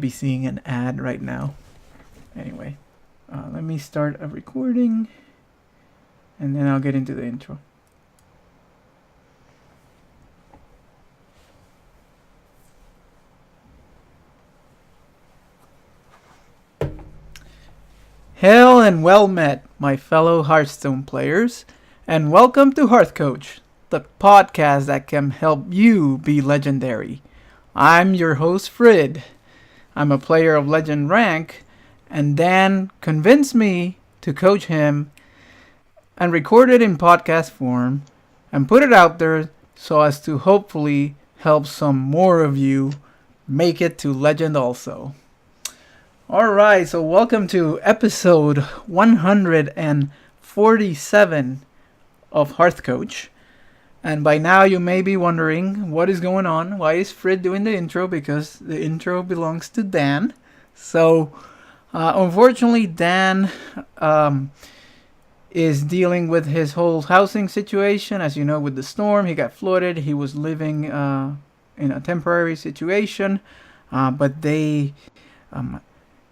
be seeing an ad right now. Anyway, let me start a recording and then I'll get into the intro. Hail and well met, my fellow Hearthstone players, and welcome to Hearth Coach, the podcast that can help you be legendary. I'm your host, Frid. I'm a player of Legend rank, and Dan convinced me to coach him and record it in podcast form and put it out there so as to hopefully help some more of you make it to Legend also. Alright, so welcome to episode 147 of Hearth Coach. And by now you may be wondering what is going on. Why is Frid doing the intro? Because the intro belongs to Dan. So, unfortunately, Dan is dealing with his whole housing situation. As you know, with the storm, he got flooded. He was living in a temporary situation, but they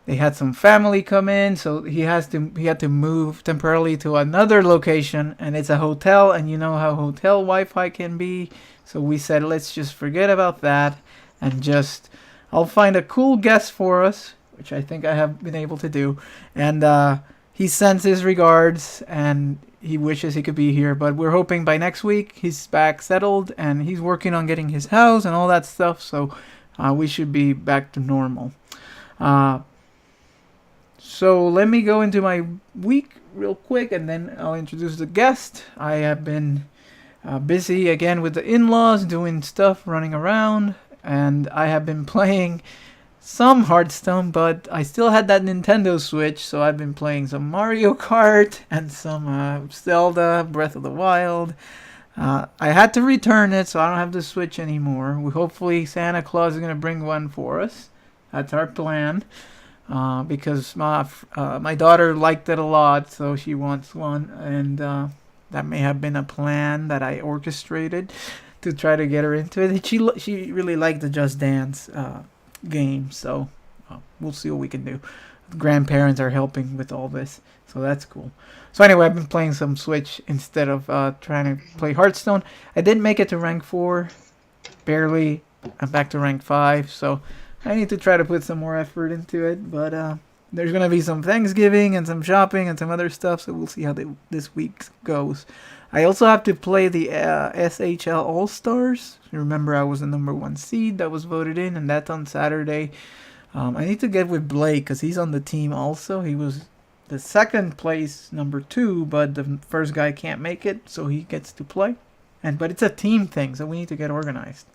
had some family come in, so he had to move temporarily to another location, and it's a hotel, and you know how hotel Wi-Fi can be. So we said, let's just forget about that, and just I'll find a cool guest for us, which I think I have been able to do. And he sends his regards, and he wishes he could be here, but we're hoping by next week he's back settled, and he's working on getting his house and all that stuff. So we should be back to normal. So let me go into my week real quick, and then I'll introduce the guest. I have been busy again with the in-laws, doing stuff, running around, and I have been playing some Hearthstone, but I still had that Nintendo Switch, so I've been playing some Mario Kart and some Zelda Breath of the Wild. I had to return it, so I don't have the Switch anymore. Hopefully Santa Claus is going to bring one for us. That's our plan. Because my daughter liked it a lot, so she wants one, and that may have been a plan that I orchestrated to try to get her into it. She really liked the Just Dance game, so we'll see what we can do. Grandparents are helping with all this, so that's cool. So anyway, I've been playing some Switch instead of trying to play Hearthstone. I didn't make it to rank 4, barely. I'm back to rank 5, so I need to try to put some more effort into it, but there's going to be some Thanksgiving and some shopping and some other stuff, so we'll see how this week goes. I also have to play the SHL All-Stars. Remember, I was the number 1 seed that was voted in, and that's on Saturday. I need to get with Blake, because he's on the team also. He was the second place, number 2, but the first guy can't make it, so he gets to play. But it's a team thing, so we need to get organized.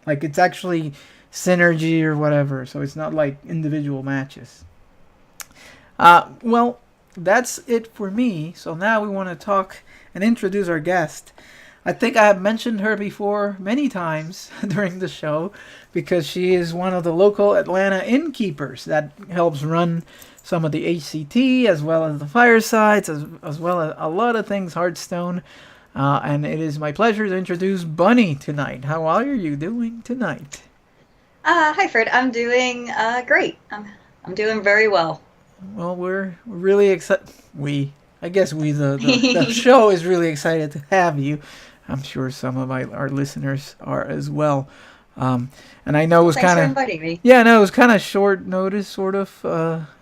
Like, it's actually synergy or whatever, so it's not like individual matches. Well, that's it for me. So now we want to talk and introduce our guest. I think I have mentioned her before many times during the show, because she is one of the local Atlanta innkeepers that helps run some of the HCT, as well as the firesides, as well as a lot of things Hearthstone. And it is my pleasure to introduce Bunny tonight. How are you doing tonight? Hi, Fred. I'm doing great. I'm doing very well. Well, we're really excited. The show is really excited to have you. I'm sure some of our listeners are as well. And I know it was Thanks for kind of inviting me. yeah, no, it was kind of short notice, sort of,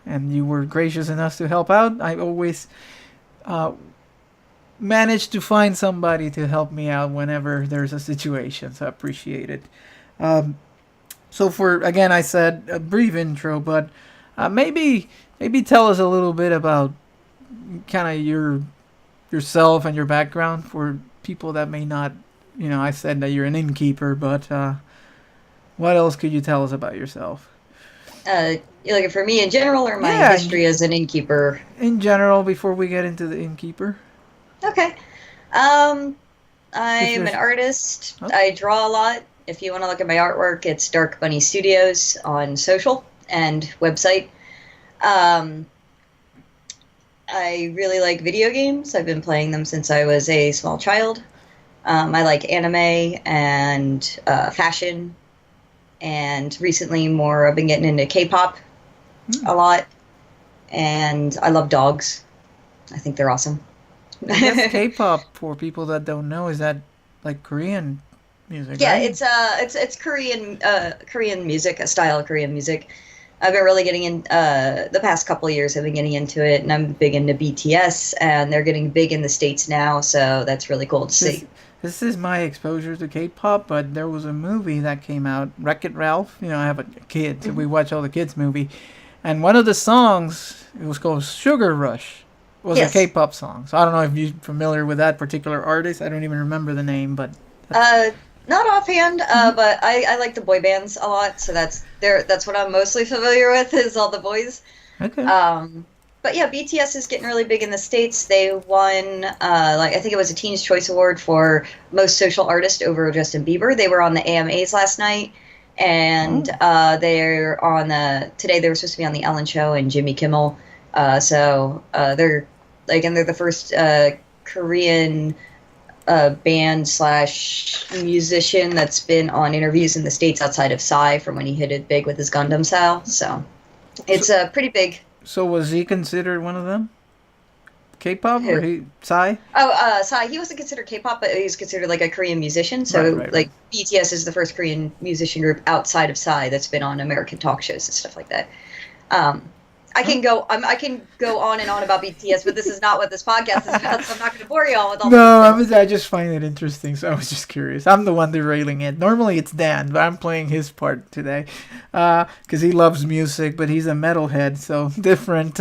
and you were gracious enough to help out. I always manage to find somebody to help me out whenever there's a situation, so I appreciate it. So again, I said a brief intro, but maybe tell us a little bit about kind of yourself and your background for people that may not. I said that you're an innkeeper, but what else could you tell us about yourself? You looking for me in general, or my history as an innkeeper? In general, before we get into the innkeeper. Okay. I'm an artist. Okay. I draw a lot. If you want to look at my artwork, it's Dark Bunny Studios on social and website. I really like video games. I've been playing them since I was a small child. I like anime and fashion and recently more I've been getting into K-pop a lot, and I love dogs. I think they're awesome. I guess K-pop, for people that don't know, is that like Korean music, Yeah, right? it's Korean music, a style of Korean music. I've been really getting in the past couple of years. I've been getting into it, and I'm big into BTS, and they're getting big in the States now. So that's really cool to This see. this is my exposure to K-pop, but there was a movie that came out, Wreck-It Ralph. You know, I have a kid, so we Mhm. watch all the kids movie, and one of the songs, it was called Sugar Rush, was a Yes. K-pop song. So I don't know if you're familiar with that particular artist. I don't even remember the name, but that's Uh, Not offhand, but I like the boy bands a lot. So that's what I'm mostly familiar with is all the boys. okay. Um, but yeah, BTS is getting really big in the States. They won, like I think it was a Teen's Choice Award for Most Social Artist over Justin Bieber. They were on the AMAs last night, and Oh, they're on the today. They were supposed to be on the Ellen Show and Jimmy Kimmel. They're like, and they're the first Korean band slash musician that's been on interviews in the States outside of Psy from when he hit it big with his Gundam style. So so it's pretty big. so was he considered one of them? K-pop or Who? he Psy? Oh, Psy. He wasn't considered K-pop, but he was considered like a Korean musician. Right, So, right, right. like BTS is the first Korean musician group outside of Psy that's been on American talk shows and stuff like that. Um, Oh. I can go on and on about BTS, but this is not what this podcast is about. So I'm not going to bore you all with all the No, details. I just find it interesting, so I was just curious. I'm the one derailing it. Normally it's Dan, but I'm playing his part today, because he loves music, but he's a metalhead, so different,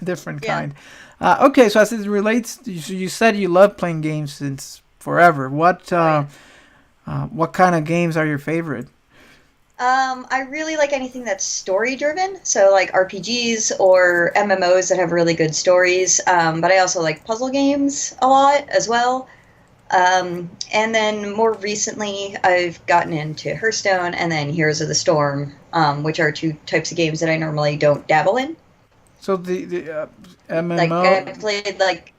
different Yeah. kind. Okay, so as it relates, you said you love playing games since forever. Oh yeah. What kind of games are your favorite? I really like anything that's story driven, so like RPGs or MMOs that have really good stories. But I also like puzzle games a lot as well. And then more recently, I've gotten into Hearthstone and then Heroes of the Storm, which are two types of games that I normally don't dabble in. So the Like MMO. I've played like,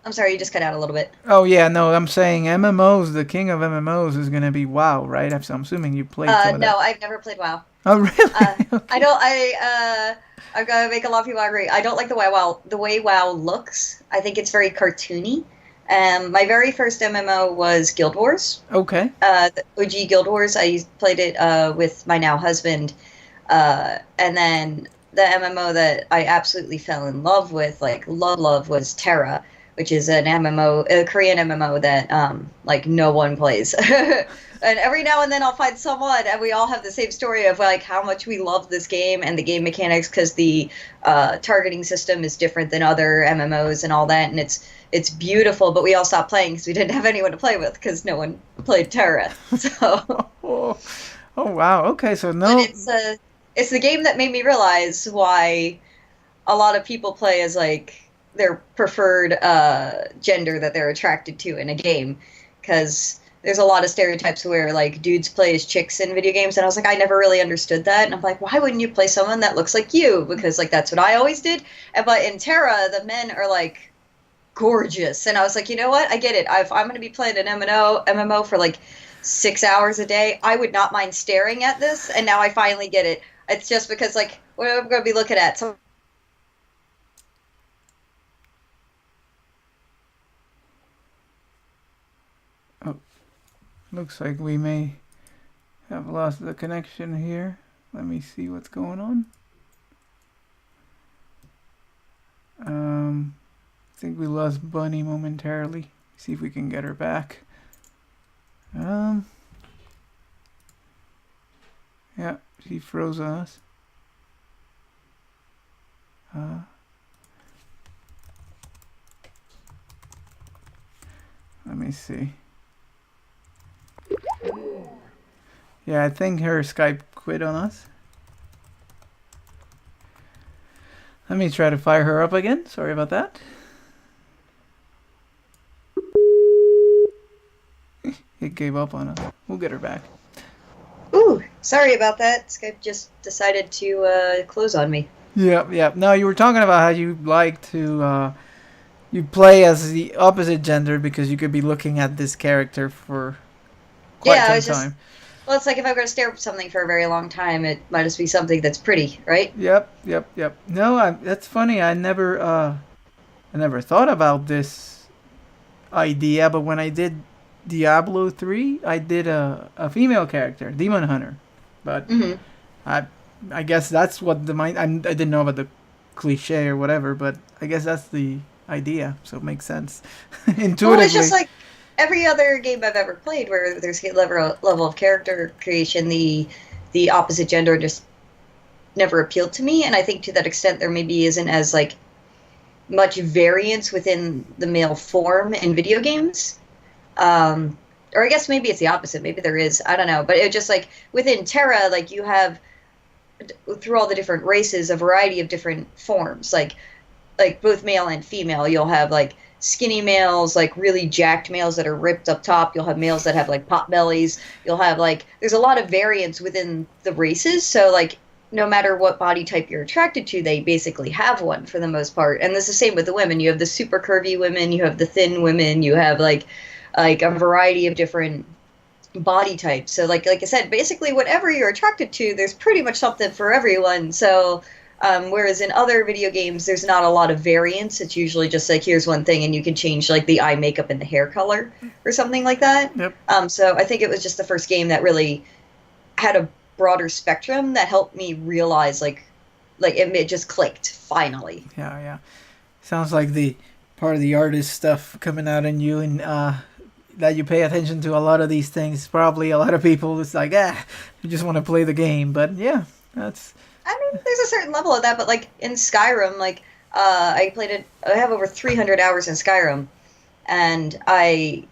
I'm sorry, you just cut out a little bit. Oh yeah, no, I'm saying MMOs. The king of MMOs is gonna be WoW, right? I'm assuming you played some of that. No, I've never played WoW. Oh Uh, really? I Okay. don't. I'm gonna make a lot of people angry. I don't like the way WoW looks. I think it's very cartoony. My very first MMO was Guild Wars. Okay. The OG Guild Wars. I played it with my now husband, and then the MMO that I absolutely fell in love with, like love, was Terra, which is an MMO, a Korean MMO that like no one plays. And every now and then I'll find someone, and we all have the same story of like how much we love this game and the game mechanics because the targeting system is different than other MMOs and all that, and it's beautiful. But we all stopped playing because we didn't have anyone to play with because no one played Terra. So. Oh, oh wow. Okay, so But no. it's the game that made me realize why a lot of people play as like their preferred gender that they're attracted to in a game, because there's a lot of stereotypes where like dudes play as chicks in video games, and I was like, I never really understood that, and I'm like, why wouldn't you play someone that looks like you? Because like that's what I always did. But in Terra, the men are like gorgeous, and I was like, you know what? I get it. If I'm going to be playing an MMO for like 6 hours a day, I would not mind staring at this. And now I finally get it. It's just because like what I'm going to be looking at. So Oh, looks like we may have lost the connection here. Let me see what's going on. I think we lost Bunny momentarily. See if we can get her back. Um, yeah, she froze on us. Uh, Let me see. Yeah, I think her Skype quit on us. Let me try to fire her up again. Sorry about that. It gave up on us. We'll get her back. ooh, sorry about that. Skype just decided to close on me. Yep, yep. No, you were talking about how you like to you play as the opposite gender because you could be looking at this character for quite Yeah, I some was just time. well, it's like if I'm going to stare at something for a very long time, it might just be something that's pretty, right? Yep, yep, yep. No, that's funny. I never thought about this idea, but when I did Diablo 3, I did a female character, Demon Hunter. But Hmm. I I guess that's what the mind. I didn't know about the cliche or whatever, but I guess that's the idea. So it makes sense Well, it's just intuitively. like every other game I've ever played where there's a level of character creation, the opposite gender just never appealed to me, and I think to that extent there maybe isn't as like much variance within the male form in video games. Um, or I guess maybe it's the opposite. Maybe there is. I don't know. But it just like within Terra, like you have through all the different races a variety of different forms. Like both male and female. You'll have like skinny males, like really jacked males that are ripped up top. You'll have males that have like pot bellies. You'll have like there's a lot of variance within the races. So like no matter what body type you're attracted to, they basically have one for the most part. And it's the same with the women. You have the super curvy women, you have the thin women, you have like a variety of different body types. So like I said, basically whatever you're attracted to, there's pretty much something for everyone. So whereas in other video games, there's not a lot of variance. It's usually just like here's one thing, and you can change like the eye makeup and the hair color or something like that. Yep. So I think it was just the first game that really had a broader spectrum that helped me realize it just clicked finally. Yeah, yeah. Sounds like the part of the artist stuff coming out in you, and that you pay attention to a lot of these things. Probably a lot of people, it's like, you just want to play the game. But yeah, that's I mean, there's a certain level of that, but like in Skyrim, like I played it. I have over 300 hours in Skyrim, and I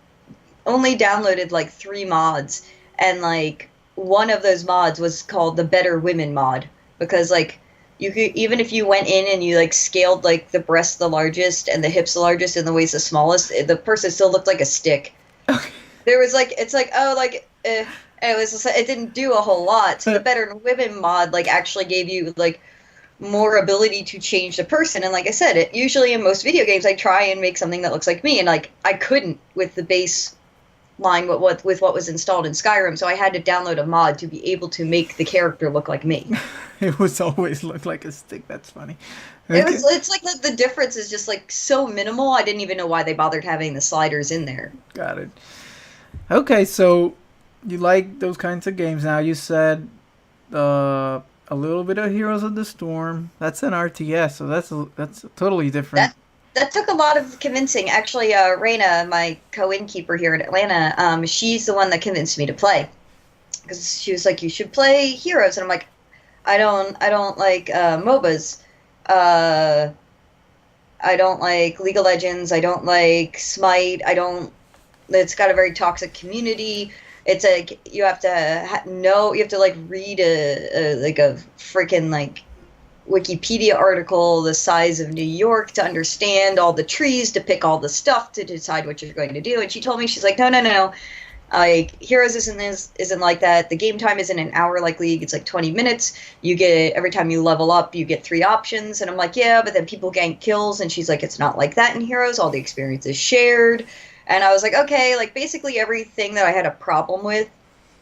only downloaded like 3 mods, and like one of those mods was called the Better Women mod because like you could even if you went in and you like scaled like the breasts the largest and the hips the largest and the waist the smallest, the person still looked like a stick. There was like it's like oh like it was just, it didn't do a whole lot. So the Better Women mod like actually gave you like more ability to change the person. And like I said, it usually in most video games I try and make something that looks like me, and like I couldn't with the base line with what was installed in Skyrim, so I had to download a mod to be able to make the character look like me. it was always look like a stick. That's funny. It Okay, was it's like the difference is just like so minimal. I didn't even know why they bothered having the sliders in there. got it. Okay, so you like those kinds of games. Now you said a little bit of Heroes of the Storm. That's an RTS, so that's totally different. That that took a lot of convincing. Actually, Raina, my co-innkeeper here in Atlanta, she's the one that convinced me to play because she was like, "You should play Heroes," and I'm like, I don't like MOBAs. Uh, I don't like League of Legends. I don't like Smite. I don't. It's got a very toxic community. It's like you have to know. You have to like read a freaking like Wikipedia article the size of New York to understand all the trees, to pick all the stuff, to decide what you're going to do. And she told me, she's like, no, no, no. Like Heroes isn't like that. The game time isn't an hour like League. It's like 20 minutes. You get every time you level up, you get 3 options. And I'm like, yeah, but then people gank kills. And she's like, it's not like that in Heroes. All the experience is shared. And I was like, okay, like basically everything that I had a problem with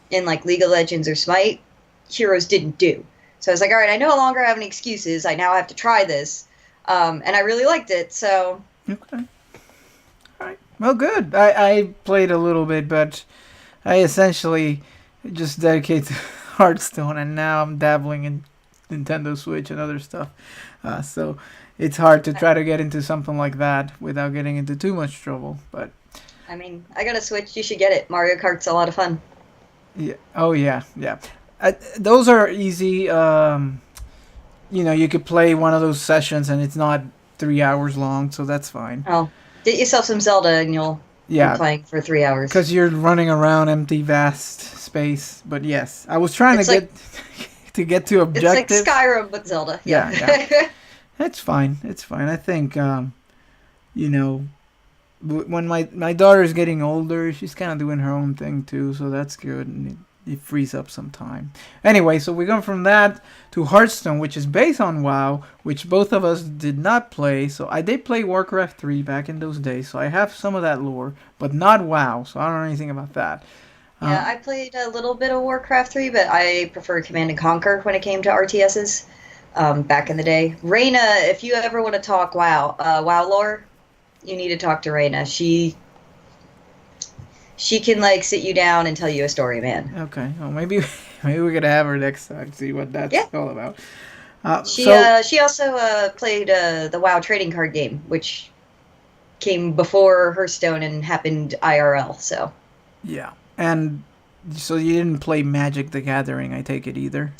in like League of Legends or Smite, Heroes didn't do. So I was like, all right, I no longer have any excuses. I now have to try this. And I really liked it. So Okay. All right. Well, good. I played a little bit, but I essentially just dedicate to Hearthstone, and now I'm dabbling in Nintendo Switch and other stuff. So it's hard to try to get into something like that without getting into too much trouble. But I mean, I got a Switch. You should get it. Mario Kart's a lot of fun. yeah, oh yeah, yeah. Those are easy. You could play one of those sessions, and it's not 3 hours long, so that's fine. Oh, get yourself some Zelda, and you'll be Yeah, playing for 3 hours. because you're running around empty, vast space. But yes, I was trying It's to like get to get to it's like objectives. Skyrim, but Zelda. Yeah, Yeah. yeah. It's fine. It's fine. I think you know when my daughter's getting older, she's kind of doing her own thing too, so that's good, and it frees up some time. Anyway, so we go from that to Hearthstone, which is based on WoW, which both of us did not play. So I did play Warcraft 3 back in those days, so I have some of that lore, but not WoW, so I don't know anything about that. Yeah, I played a little bit of Warcraft 3, but I prefer Command and Conquer when it came to RTSs back in the day. Reina, if you ever want to talk WoW lore, you need to talk to Reina. She can like sit you down and tell you a story, man. Okay. Well, maybe maybe we could have her next time. See what that's Yeah. all about. She So she also played the WoW trading card game, which came before Hearthstone and happened IRL. So yeah, and so you didn't play Magic the Gathering, I take it either.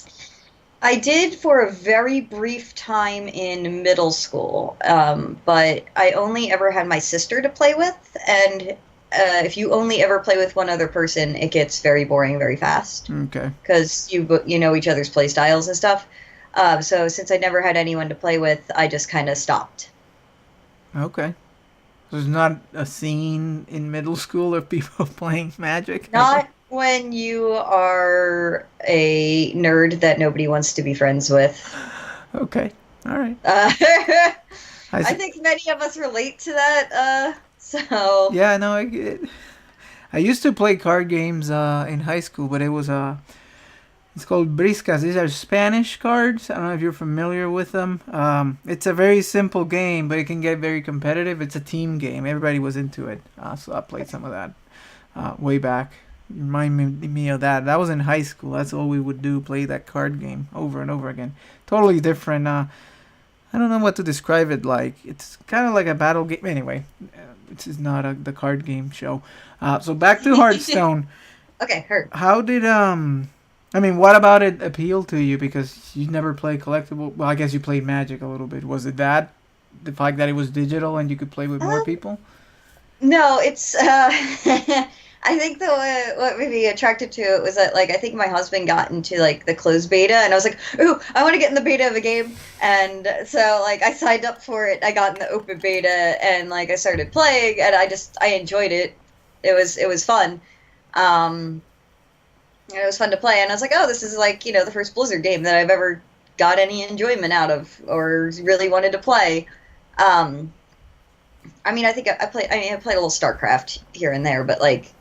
I did for a very brief time in middle school, but I only ever had my sister to play with, and if you only ever play with one other person, it gets very boring very fast Okay. because you know each other's play styles and stuff. So since I never had anyone to play with, I just kind of stopped. Okay. There's not a scene in middle school of people playing Magic. Not when you are a nerd that nobody wants to be friends with. Okay. All right. I think many of us relate to that. So Yeah, no, I get it. I used to play card games in high school, but it was it's called briscas. These are Spanish cards. I don't know if you're familiar with them. It's a very simple game, but it can get very competitive. It's a team game. Everybody was into it, so I played some of that way back. Remind me of that. That was in high school. That's all we would do, play that card game over and over again. Totally different. I don't know what to describe it like. It's kind of like a battle game. Anyway, this is not the card game show. So back to Hearthstone. okay, heard. How did I mean, what about it appeal to you? Because you never played collectible. Well, I guess you played Magic a little bit. Was it that the fact that it was digital and you could play with more people? No, it's. I think what made me attracted to it was that like I think my husband got into like the closed beta, and I was like, ooh, I want to get in the beta of a game, and so like I signed up for it. I got in the open beta, and like I started playing, and I enjoyed it. It was fun. And it was fun to play, and I was like, oh, this is like the first Blizzard game that I've ever got any enjoyment out of or really wanted to play. I mean, I think I played a little StarCraft here and there, but like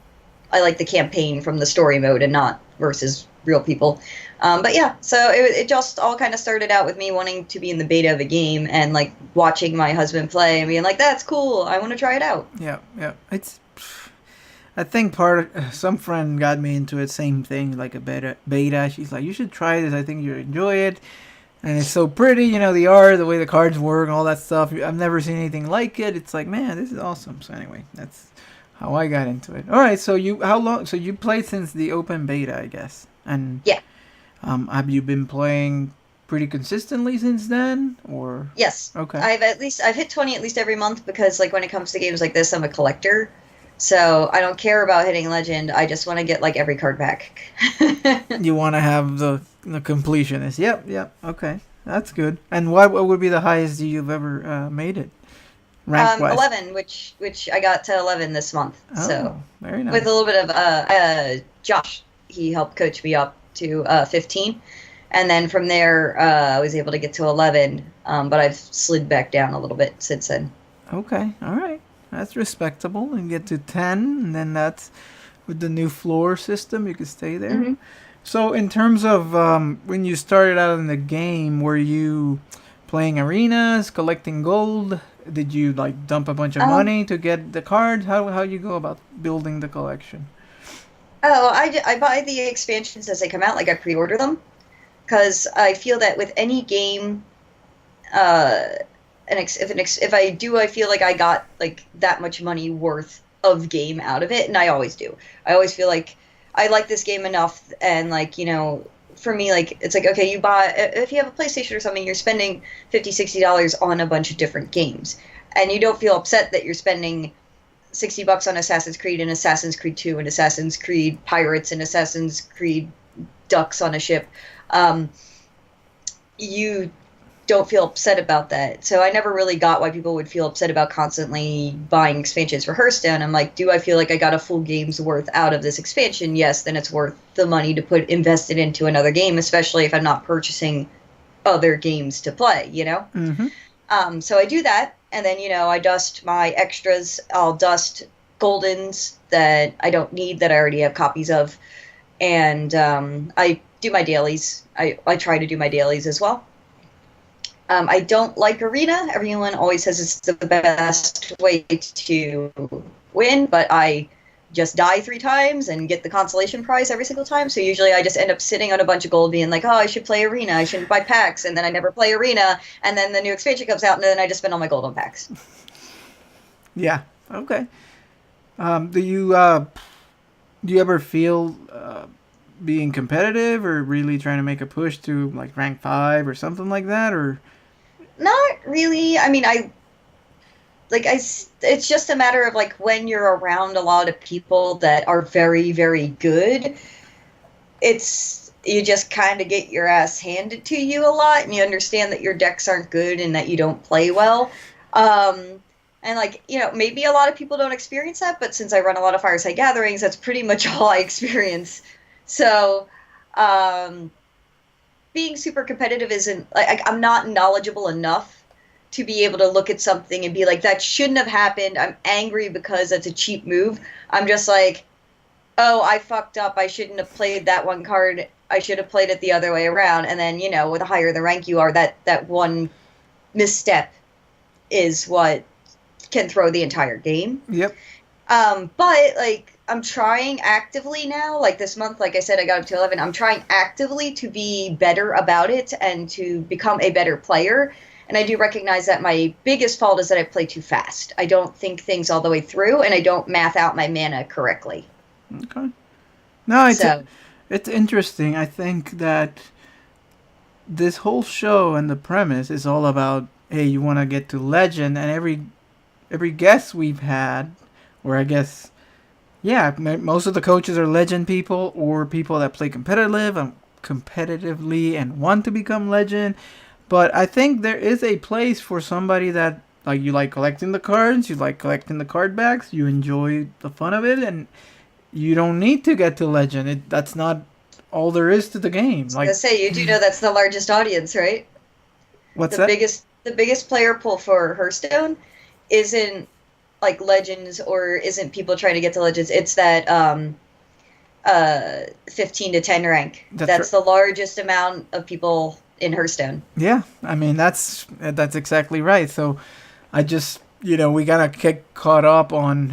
I like the campaign from the story mode and not versus real people. But yeah, so it just all kind of started out with me wanting to be in the beta of a game and like watching my husband play and being like, that's cool, I want to try it out. Yeah, yeah. I think some friend got me into it. Same thing, like a beta. She's like, you should try this. I think you'll enjoy it. And it's so pretty, the art, the way the cards work, and all that stuff. I've never seen anything like it. It's like, man, this is awesome. So anyway, that's how I got into it. All right, so how long? So you played since the open beta, I guess. And yeah. Have you been playing pretty consistently since then, or? Yes. Okay. I've hit 20 at least every month because like when it comes to games like this, I'm a collector. So I don't care about hitting legend. I just want to get like every card back. You want to have the completionist. Yep. Okay, that's good. And what would be the highest you've ever made it? Rank wise? 11, which I got to 11 this month. Oh, so very nice. with a little bit of Josh, he helped coach me up to 15, and then from there I was able to get to 11. But I've slid back down a little bit since then. Okay, all right. That's respectable. And get to 10, and then that's with the new floor system. You can stay there. Mm-hmm. So in terms of when you started out in the game, were you playing arenas, collecting gold? Did you like dump a bunch of money to get the cards? How you go about building the collection? Oh, I buy the expansions as they come out. Like I pre-order them because I feel that with any game, if I do, I feel like I got like that much money worth of game out of it, and I always do. I always feel like I like this game enough, and like for me, like it's like okay, you buy if you have a PlayStation or something, you're spending $50-$60 on a bunch of different games, and you don't feel upset that you're spending $60 on Assassin's Creed and Assassin's Creed 2 and Assassin's Creed Pirates and Assassin's Creed Ducks on a ship. You don't feel upset about that. So I never really got why people would feel upset about constantly buying expansions for Hearthstone. I'm like, do I feel like I got a full game's worth out of this expansion? Yes, then it's worth the money to put invested into another game, especially if I'm not purchasing other games to play, Mm-hmm. So I do that, and then, I dust my extras. I'll dust Goldens that I don't need that I already have copies of. And I do my dailies. I try to do my dailies as well. I don't like Arena. Everyone always says it's the best way to win, but I just die 3 times and get the consolation prize every single time. So usually I just end up sitting on a bunch of gold being like, oh, I should play Arena. I shouldn't buy packs. And then I never play Arena. And then the new expansion comes out and then I just spend all my gold on packs. Yeah. Okay. Do you ever feel being competitive or really trying to make a push to like rank 5 or something like that, or? Not really. I mean, it's just a matter of like when you're around a lot of people that are very, very good, you just kind of get your ass handed to you a lot, and you understand that your decks aren't good and that you don't play well. And like, maybe a lot of people don't experience that, but since I run a lot of Fireside Gatherings, that's pretty much all I experience. So, being super competitive isn't like I'm not knowledgeable enough to be able to look at something and be like, that shouldn't have happened. I'm angry because that's a cheap move. I'm just like, oh, I fucked up. I shouldn't have played that one card. I should have played it the other way around. And then, with the higher the rank you are, that one misstep is what can throw the entire game. Yep. But like, I'm trying actively now, like this month, like I said, I got up to 11. I'm trying actively to be better about it and to become a better player. And I do recognize that my biggest fault is that I play too fast. I don't think things all the way through, and I don't math out my mana correctly. Okay. No, it's interesting. I think that this whole show and the premise is all about, hey, you want to get to legend, and every guest we've had, or I guess, yeah, most of the coaches are legend people or people that play competitively and want to become legend. But I think there is a place for somebody that, like, you like collecting the cards, you like collecting the card backs, you enjoy the fun of it, and you don't need to get to legend. That's not all there is to the game. Like I say, you do know that's the largest audience, right? What's that? The biggest player pool for Hearthstone isn't like legends or isn't people trying to get to legends. It's that 15 to 10 rank. That's the largest amount of people in Hearthstone. Yeah, I mean that's exactly right. So I just we gotta get caught up on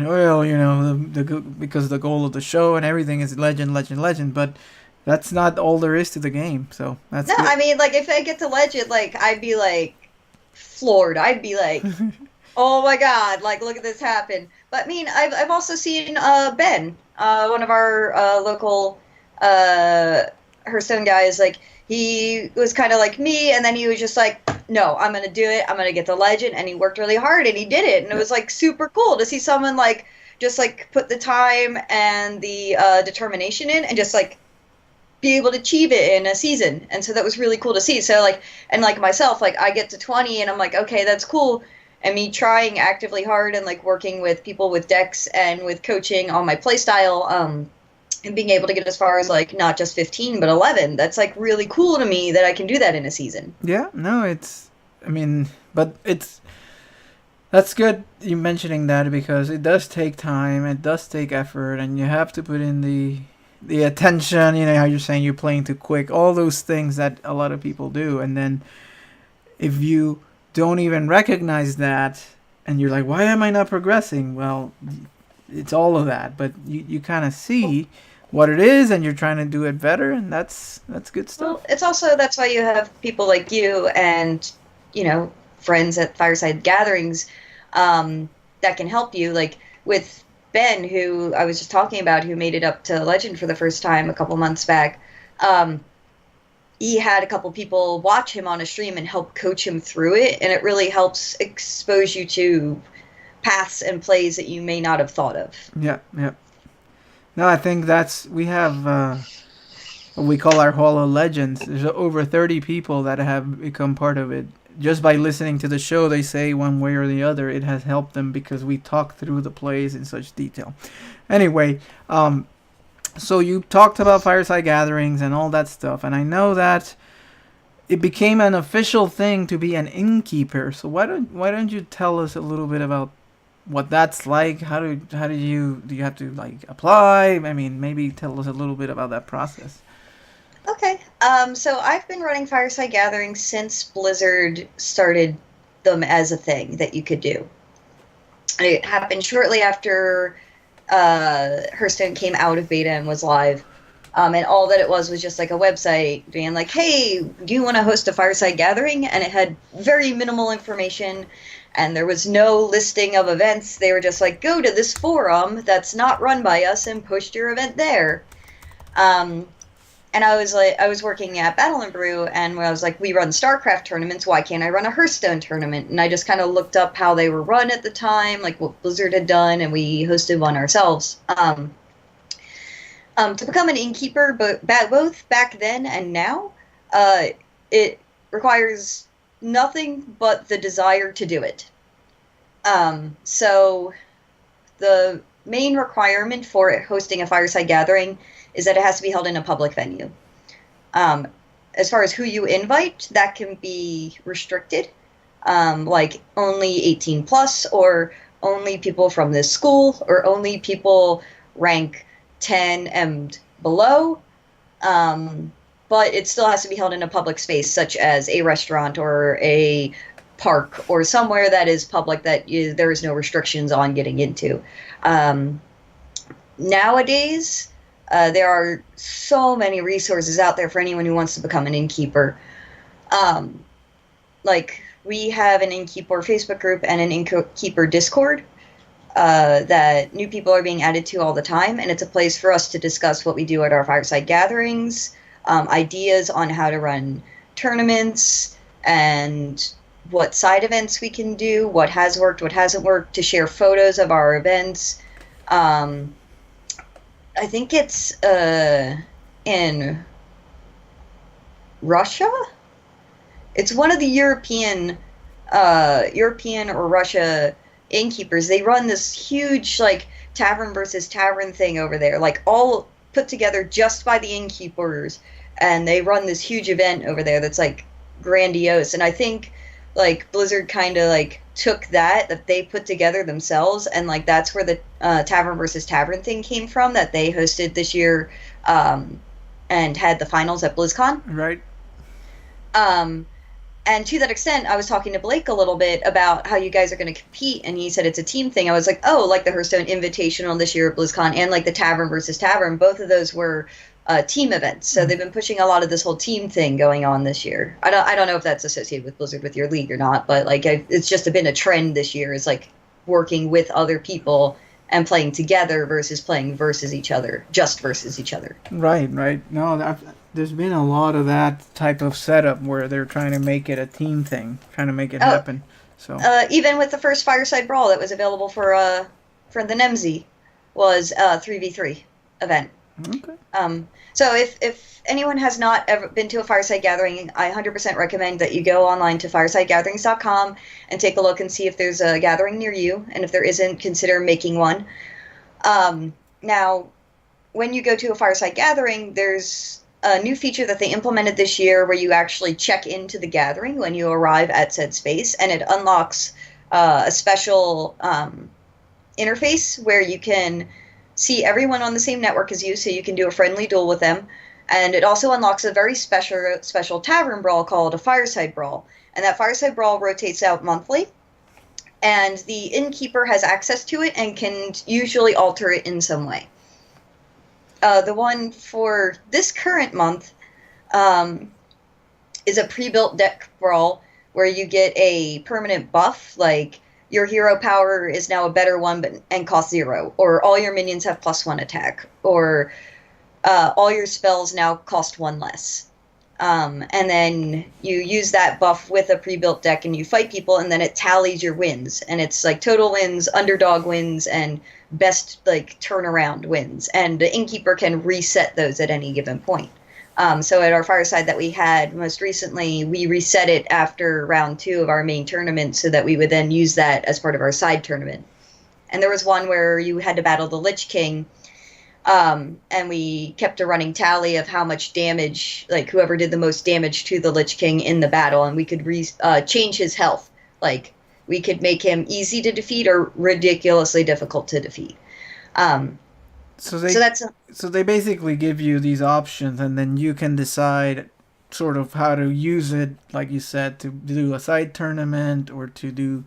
because the goal of the show and everything is legend, but that's not all there is to the game. So that's no. Good. I mean, like if I get to legend, like I'd be like floored. I'd be like, oh my god, like look at this happen. But I mean, I've also seen Ben, one of our local Hearthstone guys, like. He was kind of like me, and then he was just like, no, I'm going to do it. I'm going to get the legend. And he worked really hard, and he did it. And it was, like, super cool to see someone, like, just, like, put the time and the determination in and just, like, be able to achieve it in a season. And so that was really cool to see. So, like, and, like, myself, like, I get to 20, and I'm like, okay, that's cool. And me actively hard and, like, working with people with decks and with coaching on my playstyle, and being able to get as far as, like, not just 15, but 11. That's, like, really cool to me that I can do that in a season. Yeah, no, that's good you mentioning that because it does take time, it does take effort, and you have to put in the attention, how you're saying you're playing too quick, all those things that a lot of people do. And then if you don't even recognize that, and you're like, why am I not progressing? Well, it's all of that, but you kind of see what it is, and you're trying to do it better, and that's good stuff. Well, it's also that's why you have people like you and friends at Fireside Gatherings that can help you. Like with Ben, who I was just talking about, who made it up to Legend for the first time a couple months back. He had a couple people watch him on a stream and help coach him through it, and it really helps expose you to paths and plays that you may not have thought of. Yeah. No, I think we have what we call our Hall of Legends. There's over 30 people that have become part of it. Just by listening to the show, they say one way or the other, it has helped them because we talk through the plays in such detail. Anyway, so you talked about Fireside Gatherings and all that stuff, and I know that it became an official thing to be an innkeeper. So why don't you tell us a little bit about what that's like. Do you have to like apply? I mean, maybe tell us a little bit about that process. Okay. So I've been running Fireside Gatherings since Blizzard started them as a thing that you could do. It happened shortly after Hearthstone came out of beta and was live. And all that it was just like a website being like, hey, do you want to host a Fireside Gathering? And it had very minimal information, and there was no listing of events. They were just like, go to this forum that's not run by us and post your event there. And I was working at Battle and Brew, and I was like, we run StarCraft tournaments. Why can't I run a Hearthstone tournament? And I just kind of looked up how they were run at the time, like what Blizzard had done, and we hosted one ourselves. To become an innkeeper, but both back then and now, it requires nothing but the desire to do it. So the main requirement for hosting a Fireside Gathering is that it has to be held in a public venue. As far as who you invite, that can be restricted, like only 18 plus, or only people from this school, or only people rank 10 and below. But it still has to be held in a public space, such as a restaurant or a park or somewhere that is public that there is no restrictions on getting into. Nowadays, there are so many resources out there for anyone who wants to become an innkeeper. Like, we have an innkeeper Facebook group and an innkeeper Discord that new people are being added to all the time, and it's a place for us to discuss what we do at our Fireside Gatherings, ideas on how to run tournaments, and what side events we can do, what has worked, what hasn't worked, to share photos of our events. I think it's in Russia. It's one of the European or Russia innkeepers. They run this huge like tavern versus tavern thing over there, like all put together just by the innkeepers, and they run this huge event over there that's like grandiose. And I think like Blizzard kind of like took that they put together themselves, and like that's where the tavern versus tavern thing came from, that they hosted this year, and had the finals at BlizzCon. Right. And to that extent, I was talking to Blake a little bit about how you guys are going to compete, and he said it's a team thing. I was like, oh, like the Hearthstone Invitational this year at BlizzCon, and like the Tavern versus Tavern, both of those were team events. So they've been pushing a lot of this whole team thing going on this year. I don't know if that's associated with Blizzard with your league or not, but like it's just been a trend this year, is like working with other people and playing together versus playing versus each other, just versus each other. Right. No, there's been a lot of that type of setup where they're trying to make it a team thing, trying to make it happen. So even with the first Fireside Brawl that was available for the NEMZ was a 3v3 event. Okay. So if anyone has not ever been to a Fireside Gathering, I 100% recommend that you go online to firesidegatherings.com and take a look and see if there's a gathering near you, and if there isn't, consider making one. Now, when you go to a Fireside Gathering, there's a new feature that they implemented this year where you actually check into the gathering when you arrive at said space, and it unlocks a special interface where you can see everyone on the same network as you, so you can do a friendly duel with them. And it also unlocks a very special tavern brawl called a Fireside Brawl. And that Fireside Brawl rotates out monthly, and the innkeeper has access to it and can usually alter it in some way. The one for this current month is a pre-built deck brawl where you get a permanent buff, like your hero power is now a better one and costs 0, or all your minions have +1 attack, or all your spells now cost 1 less. And then you use that buff with a pre-built deck and you fight people, and then it tallies your wins, and it's like total wins, underdog wins, and best like turnaround wins, and the innkeeper can reset those at any given point. So at our Fireside that we had most recently, we reset it after round 2 of our main tournament, so that we would then use that as part of our side tournament. And there was one where you had to battle the Lich King, and we kept a running tally of how much damage, like whoever did the most damage to the Lich King in the battle, and we could change his health. Like, We could make him easy to defeat or ridiculously difficult to defeat. Um, So so they that's so they basically give you these options, and then you can decide sort of how to use it, like you said, to do a side tournament or to do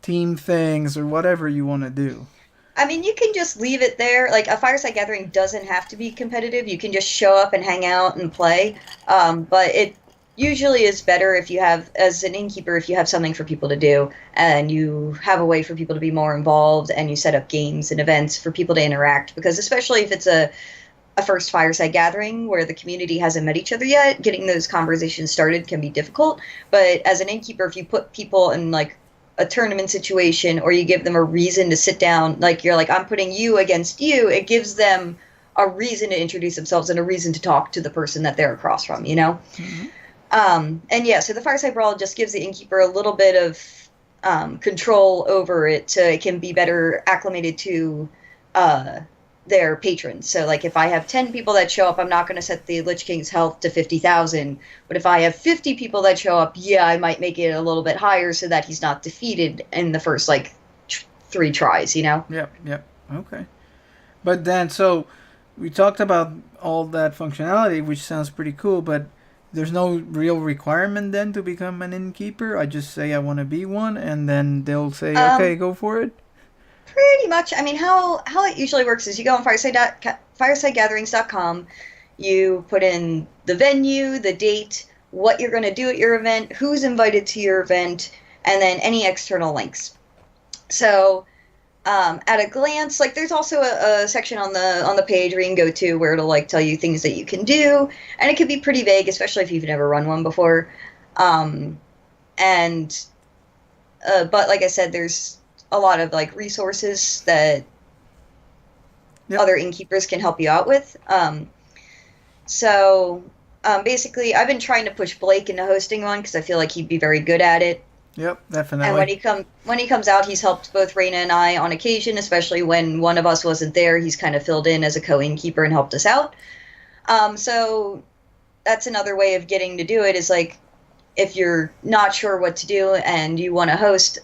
team things or whatever you want to do. I mean, you can just leave it there. Like a fireside gathering doesn't have to be competitive. You can just show up and hang out and play. But it usually is better if you have, as an innkeeper, if you have something for people to do and you have a way for people to be more involved and you set up games and events for people to interact. Because especially if it's a first fireside gathering where the community hasn't met each other yet, getting those conversations started can be difficult. But as an innkeeper, if you put people in like a tournament situation or you give them a reason to sit down, like you're like, I'm putting you against you, it gives them a reason to introduce themselves and a reason to talk to the person that they're across from, you know? Mm-hmm. And yeah, so the Fireside Brawl just gives the innkeeper a little bit of control over it so it can be better acclimated to uh, their patrons. So, like, if I have 10 people that show up, I'm not going to set the Lich King's health to 50,000. But if I have 50 people that show up, yeah, I might make it a little bit higher so that he's not defeated in the first, like, 3 tries, you know? Yep, yep. Okay. But then, so we talked about all that functionality, which sounds pretty cool, but there's no real requirement then to become an innkeeper. I just say I want to be one, and then they'll say, okay, go for it. Pretty much. I mean, how it usually works is you go on firesidegatherings.com, you put in the venue, the date, what you're going to do at your event, who's invited to your event, and then any external links. So, at a glance, like there's also a section on the page where you can go to where it'll like tell you things that you can do, and it can be pretty vague, especially if you've never run one before. And but like I said, there's a lot of like resources that other innkeepers can help you out with. So basically, I've been trying to push Blake into hosting one because I feel like he'd be very good at it. Yep, definitely. And when he comes out, he's helped both Raina and I on occasion, especially when one of us wasn't there. He's kind of filled in as a co-innkeeper and helped us out. So that's another way of getting to do it is like if you're not sure what to do and you want to host,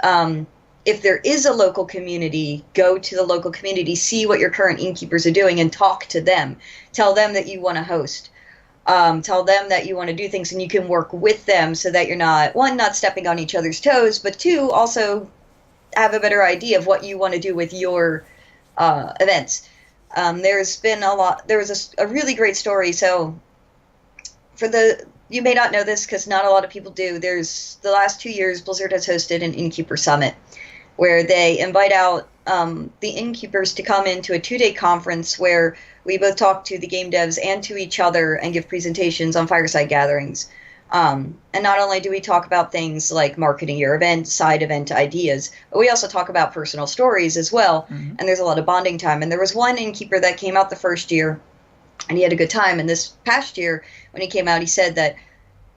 if there is a local community, go to the local community, see what your current innkeepers are doing and talk to them. Tell them that you want to host. Tell them that you want to do things and you can work with them so that you're not, one, not stepping on each other's toes, but two, also have a better idea of what you want to do with your events. There's been there was a really great story. So you may not know this because not a lot of people do. There's the last 2 years, Blizzard has hosted an Innkeeper Summit where they invite out the innkeepers to come into a 2-day conference where we both talk to the game devs and to each other and give presentations on fireside gatherings. And not only do we talk about things like marketing your event, side event ideas, but we also talk about personal stories as well. Mm-hmm. And there's a lot of bonding time. And there was one innkeeper that came out the first year and he had a good time. And this past year, when he came out, he said that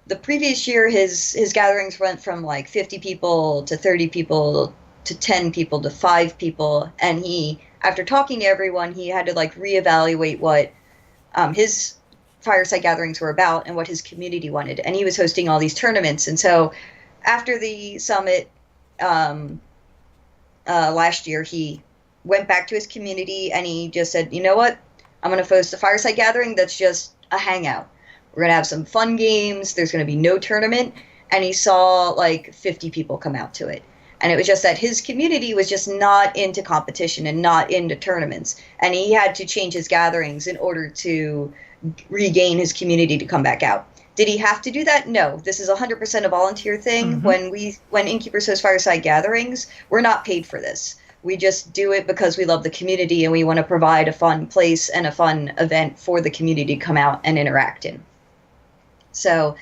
the previous year his gatherings went from like 50 people to 30 people to 10 people to 5 people, and he, after talking to everyone, he had to like reevaluate what his fireside gatherings were about and what his community wanted, and he was hosting all these tournaments. And so after the summit last year, he went back to his community and he just said, you know what, I'm going to host a fireside gathering that's just a hangout. We're going to have some fun games, there's going to be no tournament, and he saw like 50 people come out to it. And it was just that his community was just not into competition and not into tournaments. And he had to change his gatherings in order to regain his community to come back out. Did he have to do that? No. This is 100% a volunteer thing. Mm-hmm. When Innkeepers host fireside gatherings, we're not paid for this. We just do it because we love the community and we want to provide a fun place and a fun event for the community to come out and interact in. So,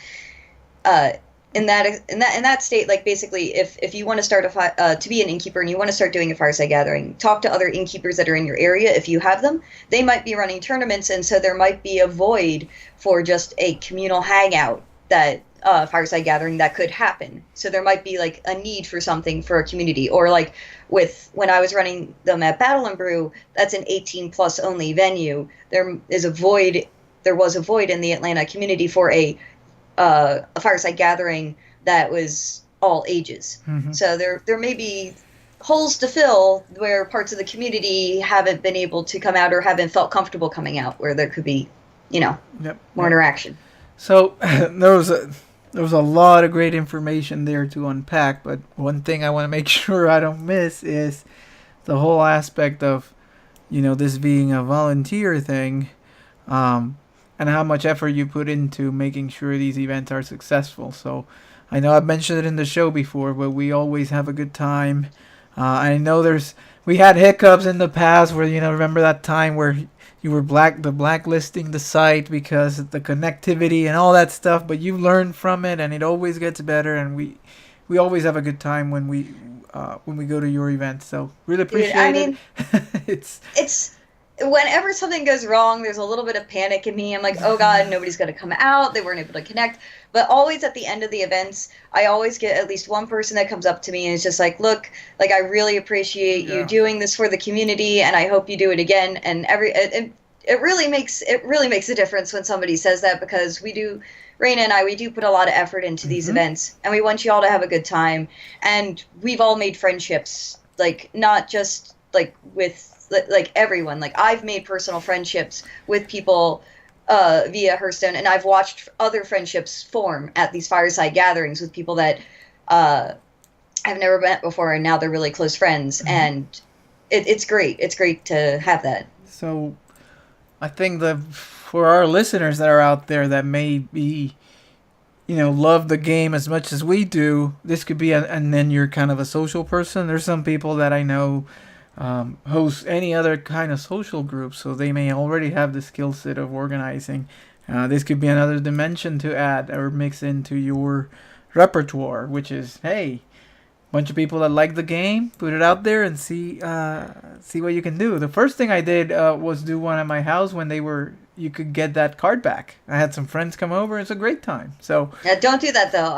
in that state, like basically, if you want to start to be an innkeeper and you want to start doing a fireside gathering, talk to other innkeepers that are in your area if you have them. They might be running tournaments, and so there might be a void for just a communal hangout that fireside gathering that could happen. So there might be like a need for something for a community, or like when I was running them at Battle and Brew, that's an 18+ only venue. There was a void in the Atlanta community for a fireside gathering that was all ages. Hmm. So there may be holes to fill where parts of the community haven't been able to come out or haven't felt comfortable coming out, where there could be, Yep. more Yep. interaction. So there was a lot of great information there to unpack, but one thing I want to make sure I don't miss is the whole aspect of this being a volunteer thing, um, and how much effort you put into making sure these events are successful. So I know I've mentioned it in the show before, but we always have a good time. I know we had hiccups in the past where remember that time where you were blacklisting the site because of the connectivity and all that stuff, but you learn from it and it always gets better, and we always have a good time when we go to your event. So really Dude, I appreciate it. mean, It's it's whenever something goes wrong, there's a little bit of panic in me. I'm like, oh God, nobody's going to come out. They weren't able to connect. But always at the end of the events, I always get at least one person that comes up to me and is just like, look, like I really appreciate you Yeah. doing this for the community, and I hope you do it again. And it really makes a difference when somebody says that, because Raina and I, we do put a lot of effort into these Mhm. events, and we want you all to have a good time. And we've all made friendships, like not just like with like everyone. Like I've made personal friendships with people via Hearthstone, and I've watched other friendships form at these fireside gatherings with people that I've never met before, and now they're really close friends. And it's great. It's great to have that. So I think that for our listeners that are out there that may be, love the game as much as we do, this could be, and then you're kind of a social person. There's some people that I know host any other kind of social group, so they may already have the skill set of organizing. This could be another dimension to add or mix into your repertoire, which is, hey, bunch of people that like the game, put it out there and see what you can do. The first thing I did was do one at my house when you could get that card back. I had some friends come over. It's a great time. So Yeah, don't do that though.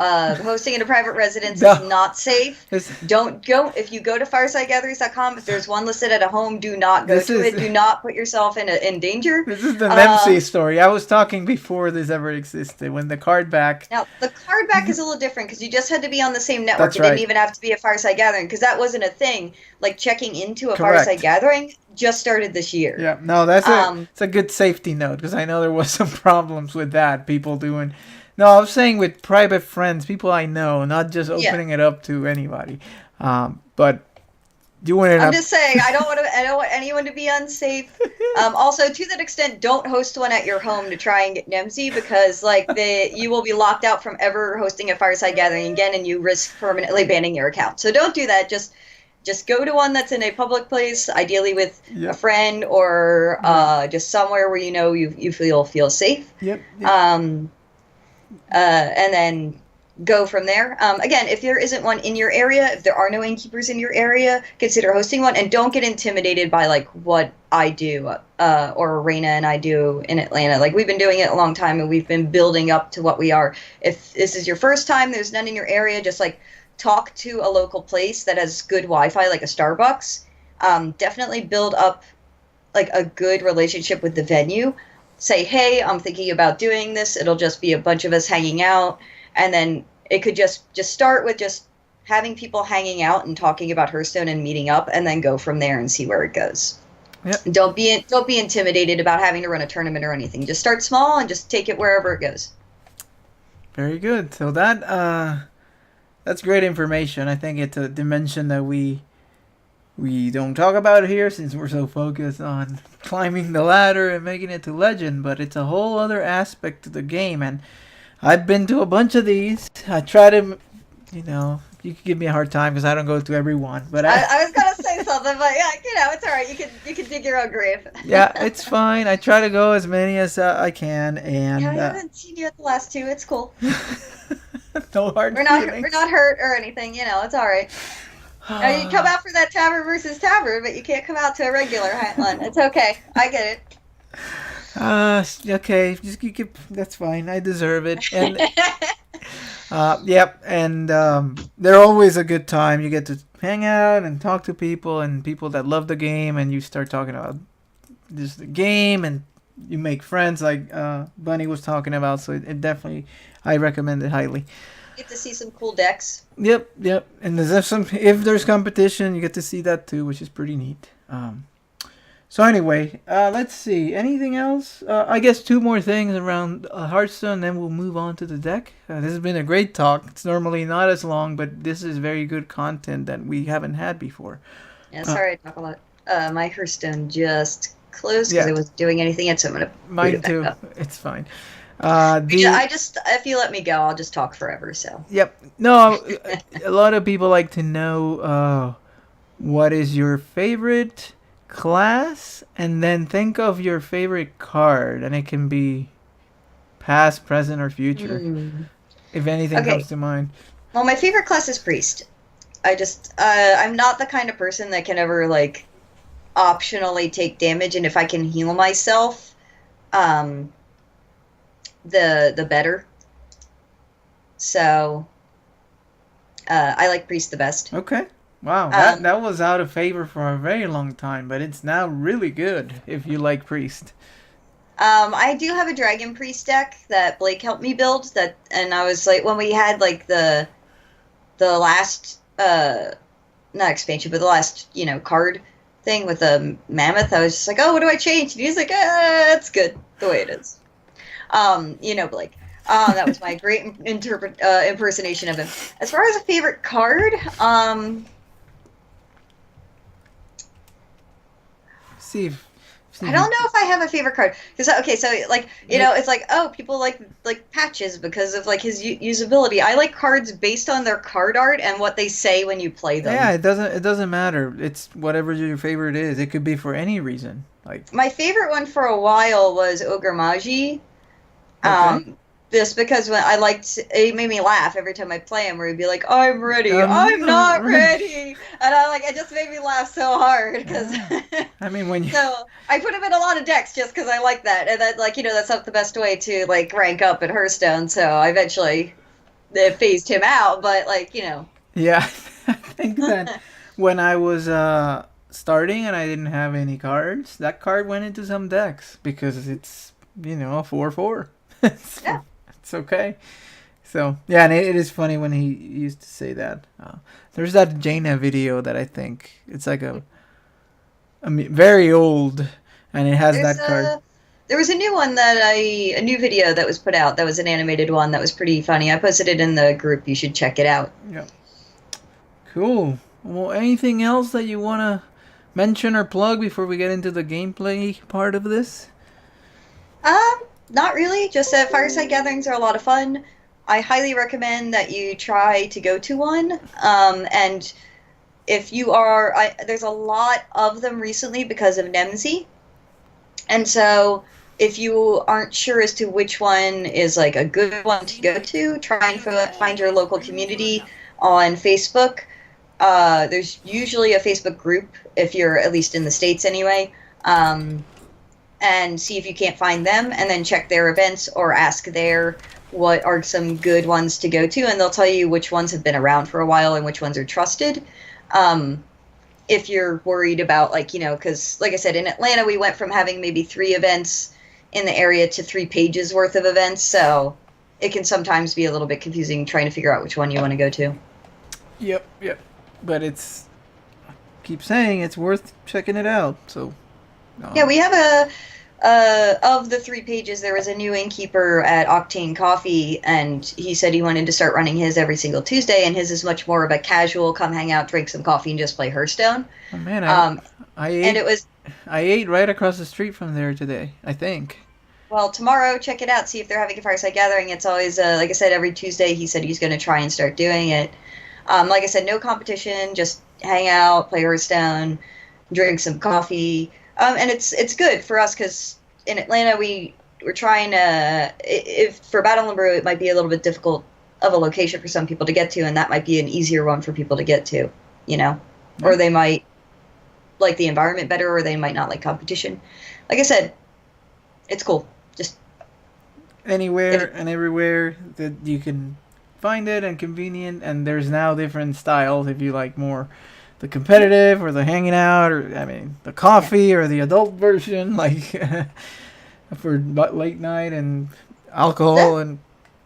Hosting in a private residence No. is not safe. this Don't go. If you go to firesidegatherings.com, if there's one listed at a home, do not go This to is- it. Do not put yourself in danger. this is the Um, Nemsi story. I was talking before this ever existed. When the card back, Now, the card back is a little different because you just had to be on the same network. That's It didn't right. even have to be a fireside gathering, because that wasn't a thing. Like checking into a Correct. fireside gathering just started this year. yeah, no, Um, it's a good safety note because I know there was some problems with that. People doing. No, I was saying with private friends, people I know, not just Yeah. opening it up to anybody. But doing it I'm up. just saying, I don't want anyone to be unsafe. Also, to that extent, don't host one at your home to try and get Nemsy, because you will be locked out from ever hosting a fireside gathering again, and you risk permanently banning your account. So don't do that. Just go to one that's in a public place, ideally with Yep. a friend, or just somewhere where you feel safe. Yep. Yep. And then go from there. Again, if there isn't one in your area, if there are no innkeepers in your area, consider hosting one, and don't get intimidated by like what I do or Raina and I do in Atlanta. Like we've been doing it a long time, and we've been building up to what we are. If this is your first time, there's none in your area, just like talk to a local place that has good Wi-Fi, like a Starbucks. Definitely build up like a good relationship with the venue. Say, hey, I'm thinking about doing this. It'll just be a bunch of us hanging out, and then it could just start with just having people hanging out and talking about Hearthstone and meeting up, and then go from there and see where it goes. Yep. Don't be intimidated about having to run a tournament or anything. Just start small and just take it wherever it goes. Very good. So that's great information. I think it's a dimension that we don't talk about here since we're so focused on climbing the ladder and making it to legend, but it's a whole other aspect to the game. And I've been to a bunch of these. I try to, you could give me a hard time because I don't go to every one, but I was gonna say something, but yeah, it's all right. You can dig your own grave. yeah, it's fine. I try to go as many as I can, and Yeah, I haven't seen you at the last two. It's cool. no hard We're not feelings. hurt or anything. It's all right. Now, you come out for that tavern versus tavern, but you can't come out to a regular one. It's okay. I get it. Okay, that's fine. I deserve it. And yep, and they're always a good time. You get to hang out and talk to people and people that love the game, and you start talking about just the game, and you make friends like Bunny was talking about. So it definitely, I recommend it highly. Get to see some cool decks. Yep, yep. And if there's competition, you get to see that too, which is pretty neat. So anyway, let's see. Anything else? I guess two more things around Hearthstone, then we'll move on to the deck. This has been a great talk. It's normally not as long, but this is very good content that we haven't had before. Yeah, sorry I talk a lot. My Hearthstone just closed because Yeah. I wasn't doing anything yet, so I'm gonna boot Mine it back too. up. It's fine. If you let me go, I'll just talk forever. So Yep. No, a lot of people like to know what is your favorite class, and then think of your favorite card, and it can be past, present, or future. If anything Okay. comes to mind. Well, my favorite class is Priest. I'm not the kind of person that can ever like optionally take damage, and if I can heal myself, the better. So, I like Priest the best. Okay. Wow, that was out of favor for a very long time, but it's now really good if you like Priest. I do have a Dragon Priest deck that Blake helped me build. And I was like, when we had like the last not expansion, but the last card thing with the mammoth, I was just like, oh, what do I change? And he's like, it's good the way it is. Blake. That was my great impersonation of him. As far as a favorite card, See I don't know if I have a favorite card because it's like, oh, people like Patches because of like his usability. I like cards based on their card art and what they say when you play them. Yeah, it doesn't matter. It's whatever your favorite is. It could be for any reason. Like my favorite one for a while was Ogre Magi. Okay. Just because it made me laugh every time I play him, where he'd be like, "I'm ready, I'm not ready," and it just made me laugh so hard because. I mean, when you. So I put him in a lot of decks just because I like that, and that that's not the best way to like rank up at Hearthstone. So I eventually phased him out, but Yeah, I think that when I was starting and I didn't have any cards, that card went into some decks because it's a 4/4. Yeah. It's okay. So yeah, and it is funny when he used to say that. There's that Jaina video that I think it's like very old, and it has that card. There was a new one a new video that was put out that was an animated one that was pretty funny. I posted it in the group. You should check it out. Yeah. Cool. Well, anything else that you want to mention or plug before we get into the gameplay part of this? Not really. Just that fireside gatherings are a lot of fun. I highly recommend that you try to go to one. And if you are, there's a lot of them recently because of Nemsy. And so if you aren't sure as to which one is like a good one to go to, try and find your local community on Facebook. There's usually a Facebook group if you're at least in the States anyway. And see if you can't find them, and then check their events or ask there what are some good ones to go to, and they'll tell you which ones have been around for a while and which ones are trusted. If you're worried about because like I said, in Atlanta we went from having maybe 3 events in the area to 3 pages worth of events, so it can sometimes be a little bit confusing trying to figure out which one you want to go to. Yep. But I keep saying it's worth checking it out. So. Yeah, we have of the 3 pages, there was a new innkeeper at Octane Coffee, and he said he wanted to start running his every single Tuesday, and his is much more of a casual, come hang out, drink some coffee, and just play Hearthstone. Oh man, I ate right across the street from there today, I think. Well, tomorrow, check it out, see if they're having a fireside gathering. It's always, like I said, every Tuesday, he said he's going to try and start doing it. Like I said, no competition, just hang out, play Hearthstone, drink some coffee. And it's good for us because in Atlanta we're trying to. If for Battle and Brew, it might be a little bit difficult of a location for some people to get to, and that might be an easier one for people to get to, or they might like the environment better, or they might not like competition. Like I said, it's cool. Just anywhere and everywhere that you can find it and convenient, and there's now different styles if you like more. The competitive or the hanging out or the coffee or the adult version, like for late night and alcohol and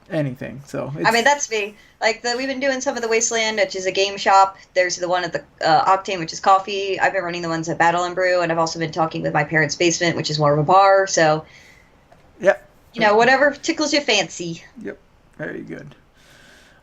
anything. So I mean, that's me. Like we've been doing some of the Wasteland, which is a game shop. There's the one at the Octane, which is coffee. I've been running the ones at Battle and Brew, and I've also been talking with my parents' basement, which is more of a bar. So, yep. Whatever tickles your fancy. Yep. Very good.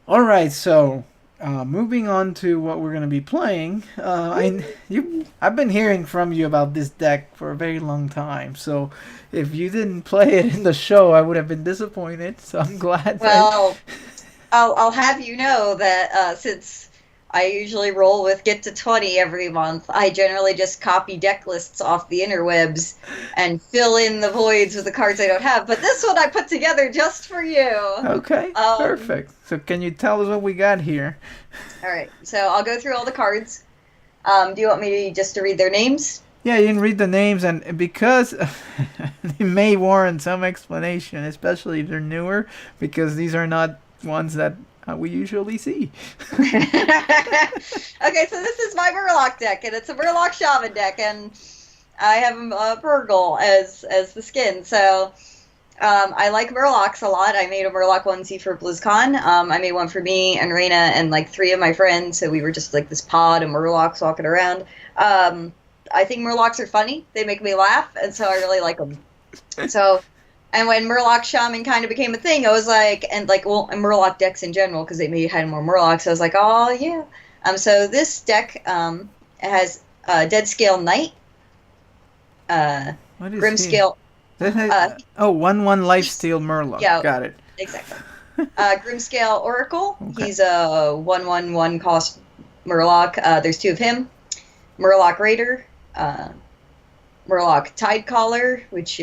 All right, so moving on to what we're going to be playing. I've been hearing from you about this deck for a very long time. So if you didn't play it in the show, I would have been disappointed. So I'm glad. Well, I'll have you know that since I usually roll with Get to 20 every month, I generally just copy deck lists off the interwebs and fill in the voids with the cards I don't have. But this one I put together just for you. Okay, perfect. So can you tell us what we got here? All right, so I'll go through all the cards. Do you want me just to read their names? Yeah, you can read the names, and because they may warrant some explanation, especially if they're newer, because these are not ones that we usually see. Okay, so this is my Murloc deck, and it's a Murloc Shaman deck, and I have Burgle as the skin. So I like Murlocs a lot. I made a Murloc onesie for BlizzCon. I made one for me and Reina and like 3 of my friends, so we were just like this pod of Murlocs walking around. I think Murlocs are funny. They make me laugh, and so I really like them. So... And when Murloc Shaman kind of became a thing, I was like, and Murloc decks in general, because they had more Murlocs, I was like, oh, yeah. So this deck has Dead Scale Knight, Grimscale... 1/1 Lifesteal Murloc. Yeah, got it. Exactly. Grimscale Oracle, okay. He's a 1/1 cost Murloc. There's 2 of him. Murloc Raider, Murloc Tidecaller, which...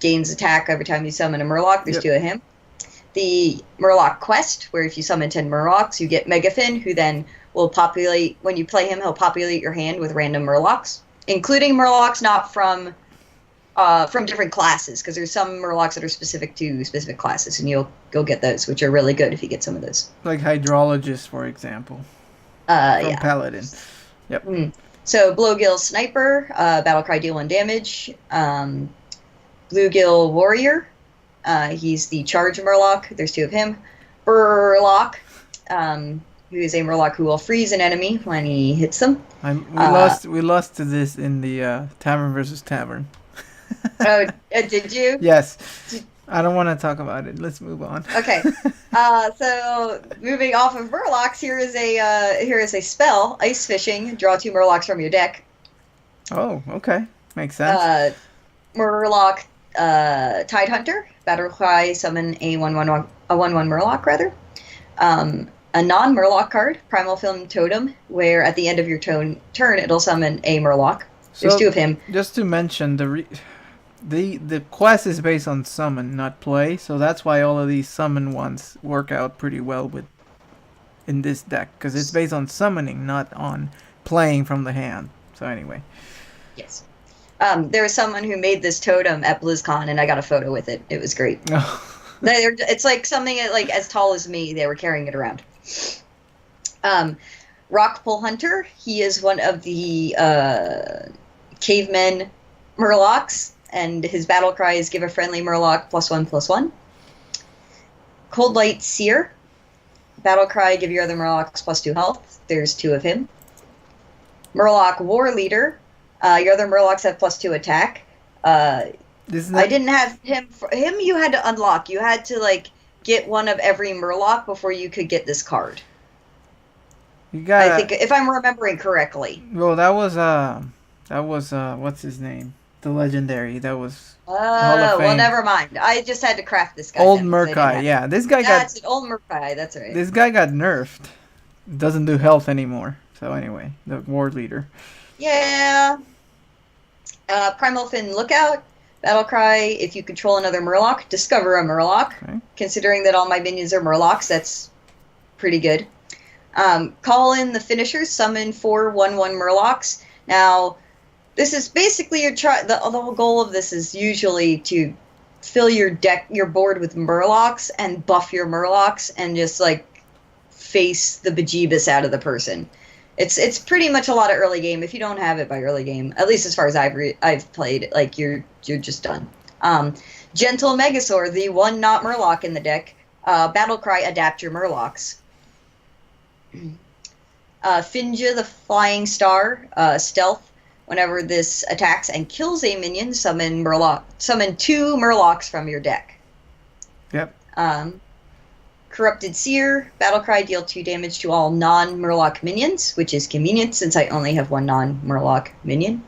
gains attack every time you summon a Murloc. There's 2 of him. The Murloc Quest, where if you summon 10 Murlocs, you get Megafin, who then will populate, when you play him, he'll populate your hand with random Murlocs, including Murlocs not from different classes, because there's some Murlocs that are specific to specific classes, and you'll go get those, which are really good if you get some of those. Like Hydrologist, for example. From Paladin. Yep. So Blowgill Sniper, Battlecry deal 1 damage. Bluegill Warrior, he's the charge Murloc. There's 2 of him. Burlock, who is a Murloc who will freeze an enemy when he hits them. We lost to this in the Tavern versus Tavern. Oh, did you? Yes. I don't want to talk about it. Let's move on. Okay. So moving off of Murlocs, here is a spell, Ice Fishing. Draw 2 Murlocs from your deck. Oh, okay, makes sense. Murloc Tidehunter, Battlecry, summon a 1/1 Murloc rather. A non-Murloc card, Primal Film Totem, where at the end of your turn it'll summon a Murloc. There's 2 of him. Just to mention, the quest is based on summon, not play, so that's why all of these summon ones work out pretty well in this deck, because it's based on summoning, not on playing from the hand. So anyway. Yes. There was someone who made this totem at BlizzCon, and I got a photo with it. It was great. It's like something like as tall as me. They were carrying it around. Rockpool Hunter. He is one of the cavemen Murlocs, and his battle cry is give a friendly Murloc +1/+1. Cold Light Seer. Battle cry, give your other Murlocs +2 health. There's 2 of him. Murloc War Leader. Your other Murlocs have +2 attack. I didn't have him. You had to unlock. You had to get one of every Murloc before you could get this card. I think, if I'm remembering correctly. Well, that was what's his name? The legendary. That was. Oh, well, never mind. I just had to craft this guy. Old Murkai, yeah. This guy That's it, Old Murkai. That's right. This guy got nerfed. Doesn't do health anymore. So anyway, the war leader. Yeah. Primal Fin Lookout. Battlecry, if you control another Murloc, discover a Murloc. Okay. Considering that all my minions are Murlocs, that's pretty good. Call in the finishers, summon 4 1/1 Murlocs. Now, this is basically the whole goal of this is usually to fill your board with Murlocs and buff your Murlocs and just face the bejeebus out of the person. It's pretty much a lot of early game. If you don't have it by early game, at least as far as I've played, you're just done. Gentle Megasaur, the one not Murloc in the deck. Battlecry, adapt your Murlocs. Finja the Flying Star, stealth. Whenever this attacks and kills a minion, summon 2 Murlocs from your deck. Yep. Corrupted Seer, Battlecry, deal 2 damage to all non-Murloc minions, which is convenient since I only have 1 non-Murloc minion.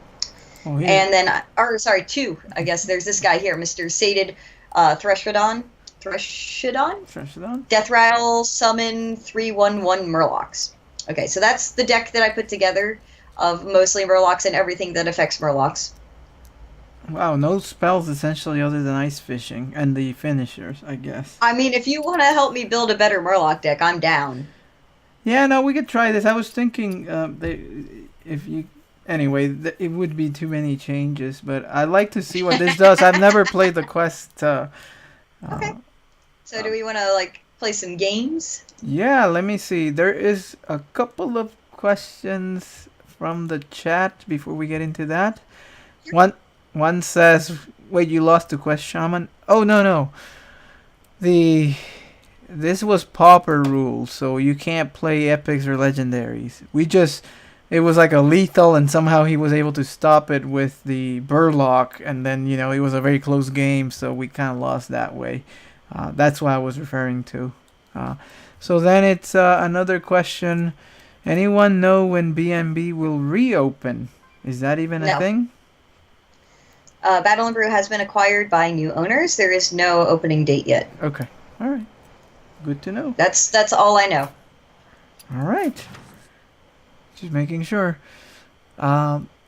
Oh, yeah. And then, 2, I guess there's this guy here, Mr. Sated Threshodon. Death Rattle, summon 3/1/1 Murlocs. Okay, so that's the deck that I put together of mostly Murlocs and everything that affects Murlocs. Wow, no spells essentially other than ice fishing and the finishers, I guess. I mean, if you want to help me build a better Murloc deck, I'm down. Yeah, no, we could try this. I was thinking, it would be too many changes, but I'd like to see what this does. I've never played the quest. Okay. So do we want to play some games? Yeah, let me see. There is a couple of questions from the chat before we get into that. One says, "Wait, you lost the quest shaman?" Oh no. This was pauper rules, so you can't play epics or legendaries. It was like a lethal, and somehow he was able to stop it with the Burlock, and then it was a very close game, so we kind of lost that way. That's what I was referring to. So then it's another question. Anyone know when BNB will reopen? Is that even a thing? Battle and Brew has been acquired by new owners. There is no opening date yet. Okay. All right. Good to know. That's all I know. All right. Just making sure.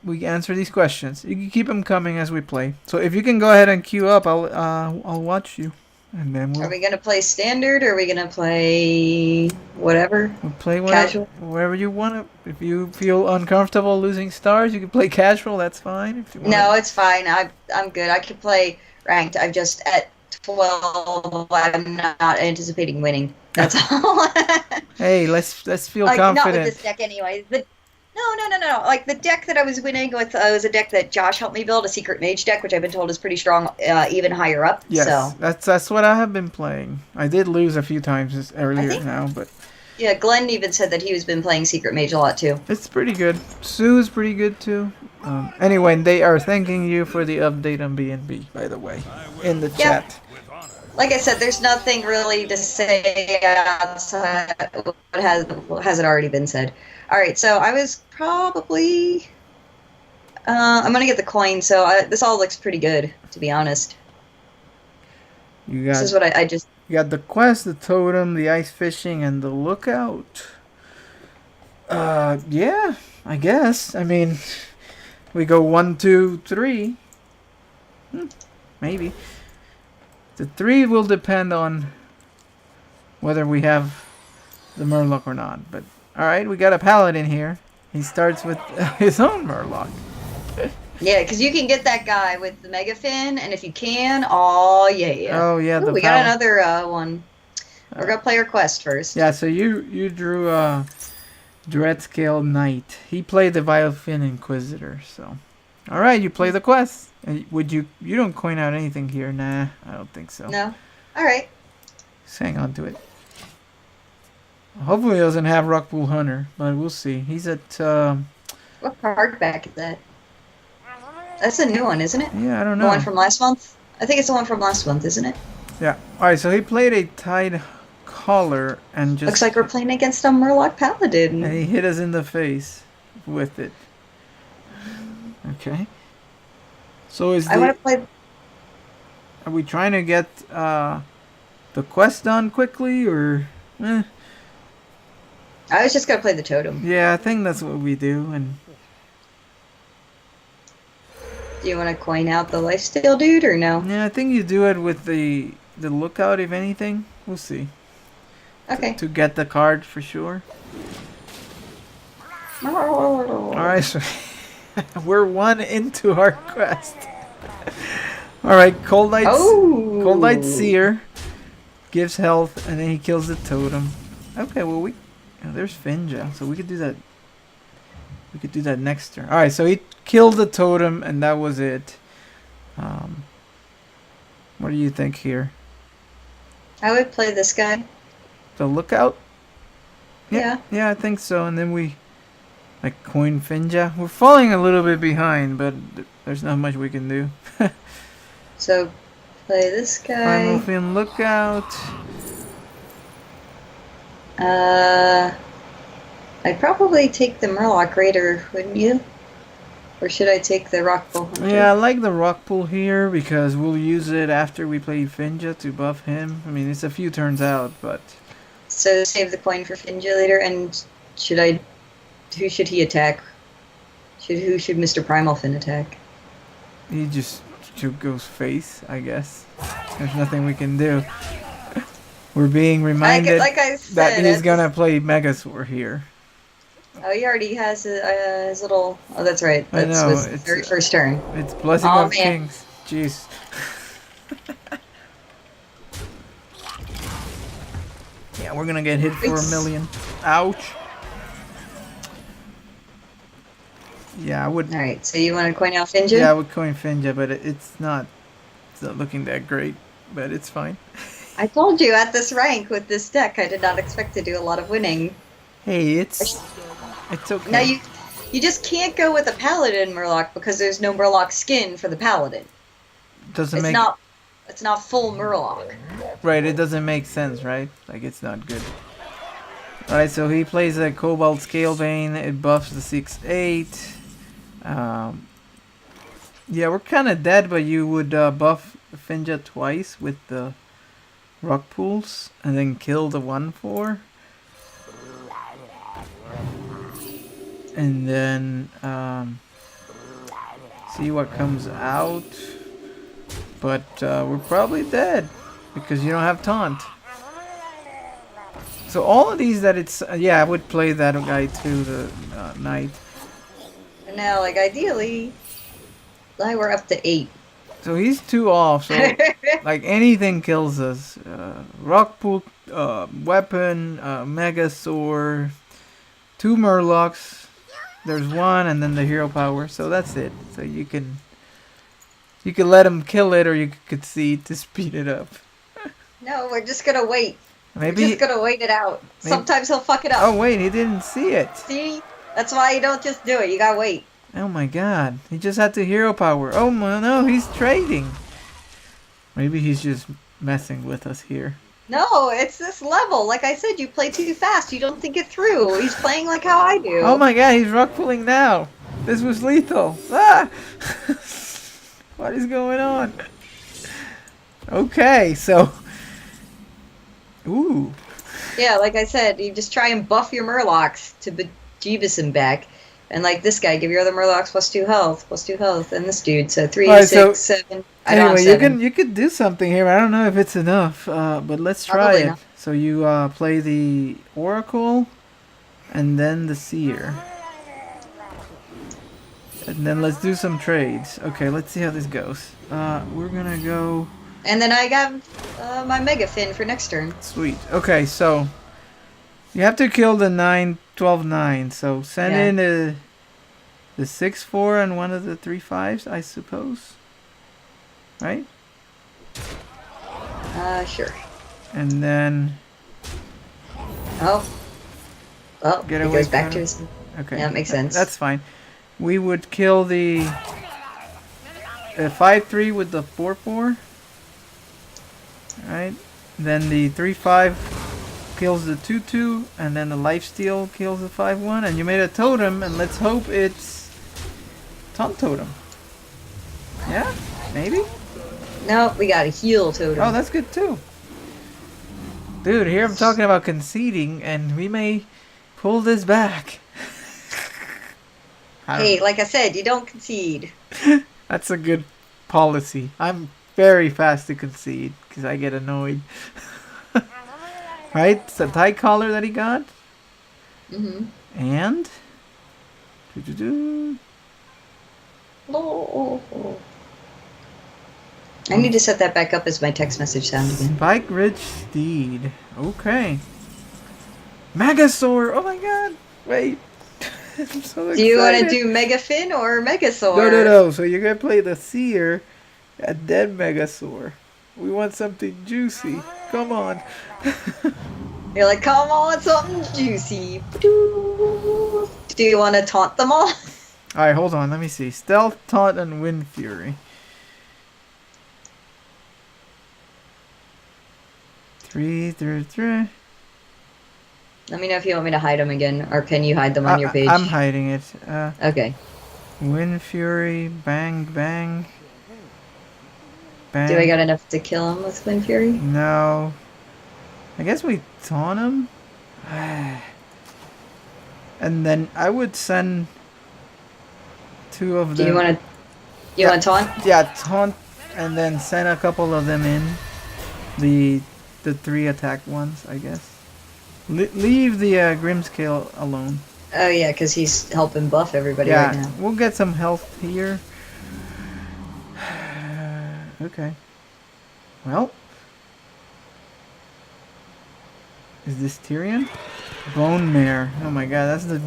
We answer these questions. You can keep them coming as we play. So if you can go ahead and queue up, I'll watch you. And then Are we gonna play standard, or are we gonna play whatever? We'll play casual. Wherever you want to. If you feel uncomfortable losing stars, you can play casual. That's fine. If you want. No, it's fine. I'm good. I could play ranked. I'm just at 12. I'm not anticipating winning. That's all. Hey, let's feel confident. Not with this deck, anyway. No. Like the deck that I was winning with was a deck that Josh helped me build, a secret mage deck, which I've been told is pretty strong, even higher up. Yes, so. that's what I have been playing. I did lose a few times earlier now, but yeah, Glenn even said that he was been playing secret mage a lot too. It's pretty good. Sue's pretty good too. Anyway, they are thanking you for the update on BNB, by the way, in the chat. Like I said, there's nothing really to say outside what hasn't already been said. All right, so I was probably... I'm going to get the coin, so this all looks pretty good, to be honest. This is what I just... You got the quest, the totem, the ice fishing, and the lookout. Yeah, I guess. I mean, we go 1, 2, 3. Maybe. The 3 will depend on whether we have the Murloc or not, but... Alright, we got a paladin here. He starts with his own Murloc. Yeah, because you can get that guy with the Mega Fin, and if you can, oh yeah. Ooh, we got another one. We're going to play our quest first. Yeah, so you drew Dreadscale Knight. He played the Vilefin Inquisitor, so... Alright, you play the quest. You don't coin out anything here? Nah, I don't think so. No? Alright. Just hang on to it. Hopefully he doesn't have Rockpool Hunter, but we'll see. He's at... What card back is that? That's a new one, isn't it? Yeah, I don't know. The one from last month? I think it's the one from last month, isn't it? Yeah. Alright, so he played a Tide Caller and just... Looks like we're playing against a Murloc Paladin. And he hit us in the face with it. Okay. So I want to play... Are we trying to get the quest done quickly, or... I was just going to play the totem. Yeah, I think that's what we do. And do you want to coin out the lifesteal dude, or no? Yeah, I think you do it with the lookout, if anything. We'll see. Okay. To get the card for sure. Alright, so we're 1 into our quest. Alright, Cold Light Seer gives health, and then he kills the totem. Okay, well there's Finja, so we could do that. We could do that next turn. Alright, so he killed the totem, and that was it. What do you think here? I would play this guy. The lookout? Yeah. Yeah, I think so. And then we like coin Finja. We're falling a little bit behind, but there's not much we can do. So play this Primal guy. Fin lookout. I'd probably take the Murloc Raider, wouldn't you? Or should I take the Rockbull Hunter? Yeah, I like the rock pool here because we'll use it after we play Finja to buff him. I mean, it's a few turns out, but So save the coin for Finja later. And who should he attack? Who should Mr. Primal Fin attack? he just goes face, I guess. There's nothing we can do. We're being reminded Like I said, that he's gonna play Megasaur here. Oh, he already has his little. Oh, that's right. I That's know, his it's, very first turn. It's Blessing Oh, of man. Kings. Jeez. Yeah, we're gonna get hit for a million. Ouch. Yeah, I would. All right. So you want to coin out Finja? Yeah, I would coin Finja, but it's not looking that great. But it's fine. I told you at this rank with this deck, I did not expect to do a lot of winning. Hey, it's okay. Now you just can't go with a Paladin Murloc because there's no Murloc skin for the Paladin. Doesn't It's make not full Murloc. right. It doesn't make sense, right? Like it's not good. All right, so he plays a Cobalt Scalebane. It buffs the 6/8. Yeah, we're kind of dead, but you would buff Finja twice with the rock pools and then kill the 1/4. And then see what comes out. But we're probably dead because you don't have taunt. So all of these that it's yeah, I would play that guy too, the knight. And now, like ideally, like we're up to 8. So he's 2 off. So like anything kills us. Rock pool, weapon, Megasaur, 2 Murlocs. There's 1, and then the hero power. So that's it. So you can let him kill it, or you could concede to speed it up. No, we're just gonna wait. Maybe. We're just gonna wait it out. Sometimes he'll fuck it up. Oh wait, he didn't see it. See? That's why you don't just do it. You gotta wait. Oh my god, he just had the hero power. Oh no, he's trading. Maybe he's just messing with us here. No, it's this level. Like I said, you play too fast. You don't think it through. He's playing like how I do. Oh my god, he's rock pulling now. This was lethal. Ah! What is going on? Okay, so. Ooh. Yeah, like I said, you just try and buff your Murlocs to bejeebus him back. And like this guy, give your other Murlocs +2 health, and this dude, so 3, Alright, 6, so 7. I don't have Anyway, 7. you could do something here. I don't know if it's enough, but let's try Probably it. not. So you play the Oracle, and then the Seer. And then let's do some trades. Okay, let's see how this goes. We're gonna go. And then I got my Mega Fin for next turn. Sweet. Okay, so you have to kill the 9/12/9. So send Yeah. in the 6/4 and one of the 3/5s, I suppose. Right? Sure. And then Oh. Oh, Get it away goes back from to him. his... okay, Yeah, it makes sense. That's fine. We would kill the 5/3 with the 4/4. Right? Then the 3/5 kills the 2/2, and then the lifesteal kills the 5/1. And you made a totem, and let's hope it's Taunt Totem. Yeah? Maybe? No, we got a heal totem. Oh, that's good too. Dude, here I'm talking about conceding, and we may pull this back. Hey, like I said, you don't concede. That's a good policy. I'm very fast to concede because I get annoyed. Right? It's a tight collar that he got. Mm-hmm. And doo-doo-doo. Oh. I need to set that back up as my text message sound again. Spike Ridge Steed. Okay. Megasaur. Oh my god. Wait. I'm so excited. Do you want to do Mega Fin or Megasaur? No. So you're going to play the Seer at dead Megasaur. We want something juicy. Come on. You're like, come on, something juicy. Do you want to taunt them all? Alright, hold on. Let me see. Stealth, Taunt, and Wind Fury. 3, 3, 3. Let me know if you want me to hide them again, or can you hide them on your page? I'm hiding it. Okay. Wind Fury, bang, bang. Bang. Do I got enough to kill him with Wind Fury? No. I guess we taunt him. And then I would send 2 of them. Do you want to? You want to taunt? Yeah, taunt, and then send a couple of them in. The 3 attack ones, I guess. Leave the Grimscale alone. Oh yeah, because he's helping buff everybody right now. We'll get some health here. Okay. Well. Is this Tyrion? Bone Mare. Oh my god, that's the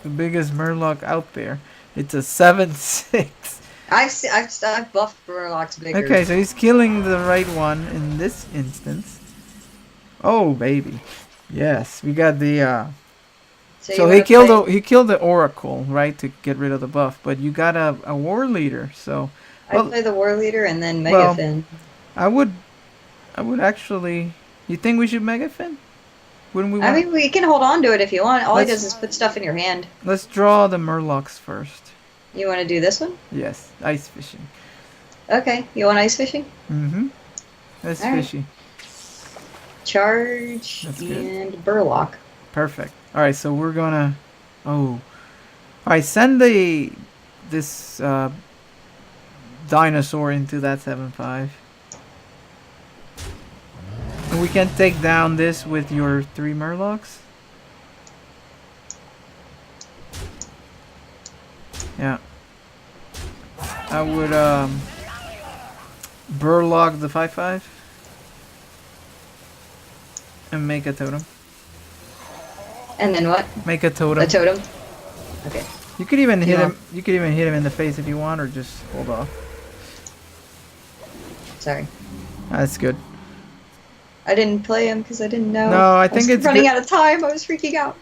biggest Murloc out there. It's a 7/6. I've buffed Murlocs bigger. Okay, so he's killing the right one in this instance. Oh baby. Yes, we got the so he killed the Oracle, right, to get rid of the buff, but you got a war leader, so I play the war leader and then Megafin. I would actually. You think we should Megafin? Wouldn't we? I mean, we can hold on to it if you want. All he does is put stuff in your hand. Let's draw the Murlocs first. You want to do this one? Yes, ice fishing. Okay, you want ice fishing? Mm-hmm. That's fishy. Charge and Burlock. Perfect. All right, so we're gonna. Oh, all right. Send this dinosaur into that 7/5. And we can take down this with your 3 Murlocs. Yeah. I would Burlock the 5/5 and make a totem. And then what? Make a totem. A totem. Okay. You could even hit him. You could even hit him in the face if you want, or just hold off. Sorry. That's good. I didn't play him because I didn't know. No, I think it's running out of time. I was freaking out.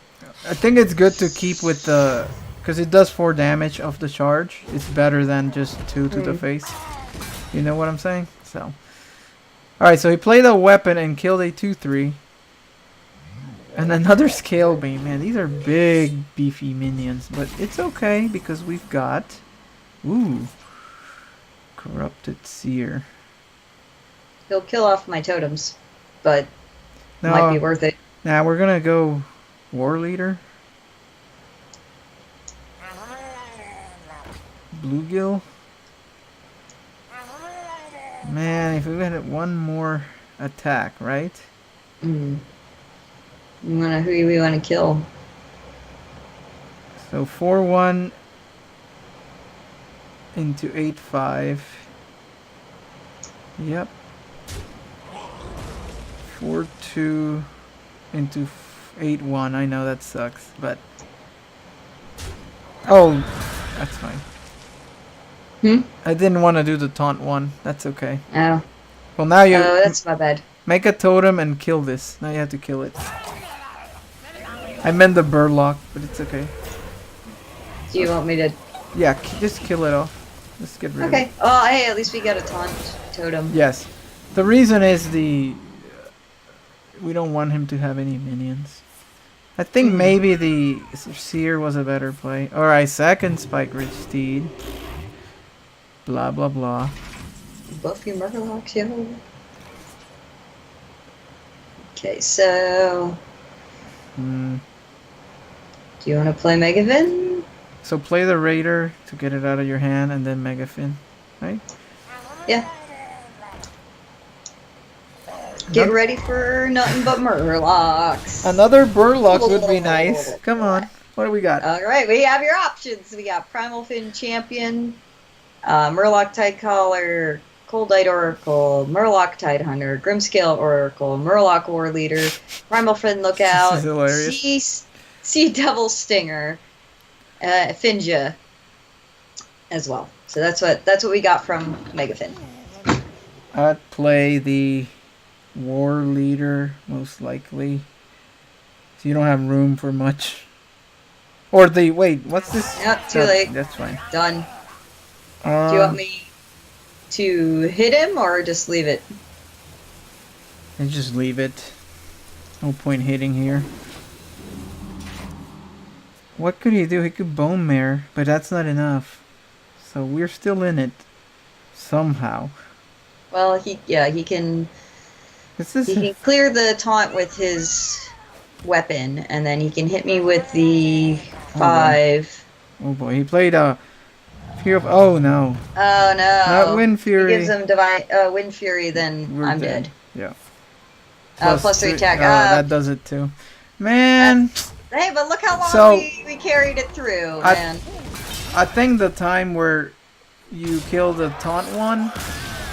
I think it's good to keep with the, because it does 4 damage of the charge. It's better than just 2 to the face. You know what I'm saying? So, all right. So he played a weapon and killed a 2/3. And another scale beam. Man, these are big, beefy minions, but it's okay because we've got, Corrupted Seer. He'll kill off my totems, but might be worth it. Now we're gonna go War Leader. Bluegill. Man, if we had 1 more attack, right? Who we want to kill? So 4/1 into 8/5. Yep. 4/2 into 8/1. I know that sucks, but that's fine. I didn't want to do the taunt one. That's okay. Oh. Well, now you. Oh, that's my bad. Make a totem and kill this. Now you have to kill it. I meant the Burlock, but it's okay. Do you want me to? Yeah, just kill it off. Let's get rid of it. Okay. Oh, hey, at least we got a taunt totem. Yes. The reason is we don't want him to have any minions. I think maybe the Seer was a better play. Alright, second Spike Ridge Steed. Blah, blah, blah. Buff your Murlocs, yo. Okay, so... Do you want to play Megafin? So play the Raider to get it out of your hand, and then Megafin, right? Yeah. Get ready for nothing but Murlocs. Another Burlock would be nice. Come on. What do we got? Alright, we have your options. We got Primal Fin Champion, Murloc Tidecaller, Coldite Oracle, Murloc Tidehunter, Grimscale Oracle, Murloc War Leader, Primal Fin Lookout, This is hilarious. Sea Devil Stinger, Finja as well. So that's what we got from Megafin. I'd play the war leader, most likely. So you don't have room for much. Or the wait, what's this? Yep, too Oh, late. that's fine. Done. Do you want me to hit him or just leave it? And just leave it. No point hitting here. What could he do? He could bone mare, but that's not enough. So we're still in it somehow. Well, he can This is he can clear the taunt with his weapon, and then he can hit me with the 5. oh boy, he played a Fear of. Oh no, Oh no! not Wind Fury. He gives him divine Wind Fury, then We're I'm dead. Yeah. Plus 3 attack. That does it too. Man, Hey, but look how long So, we carried it through, I- man. I think the time where you kill the taunt one,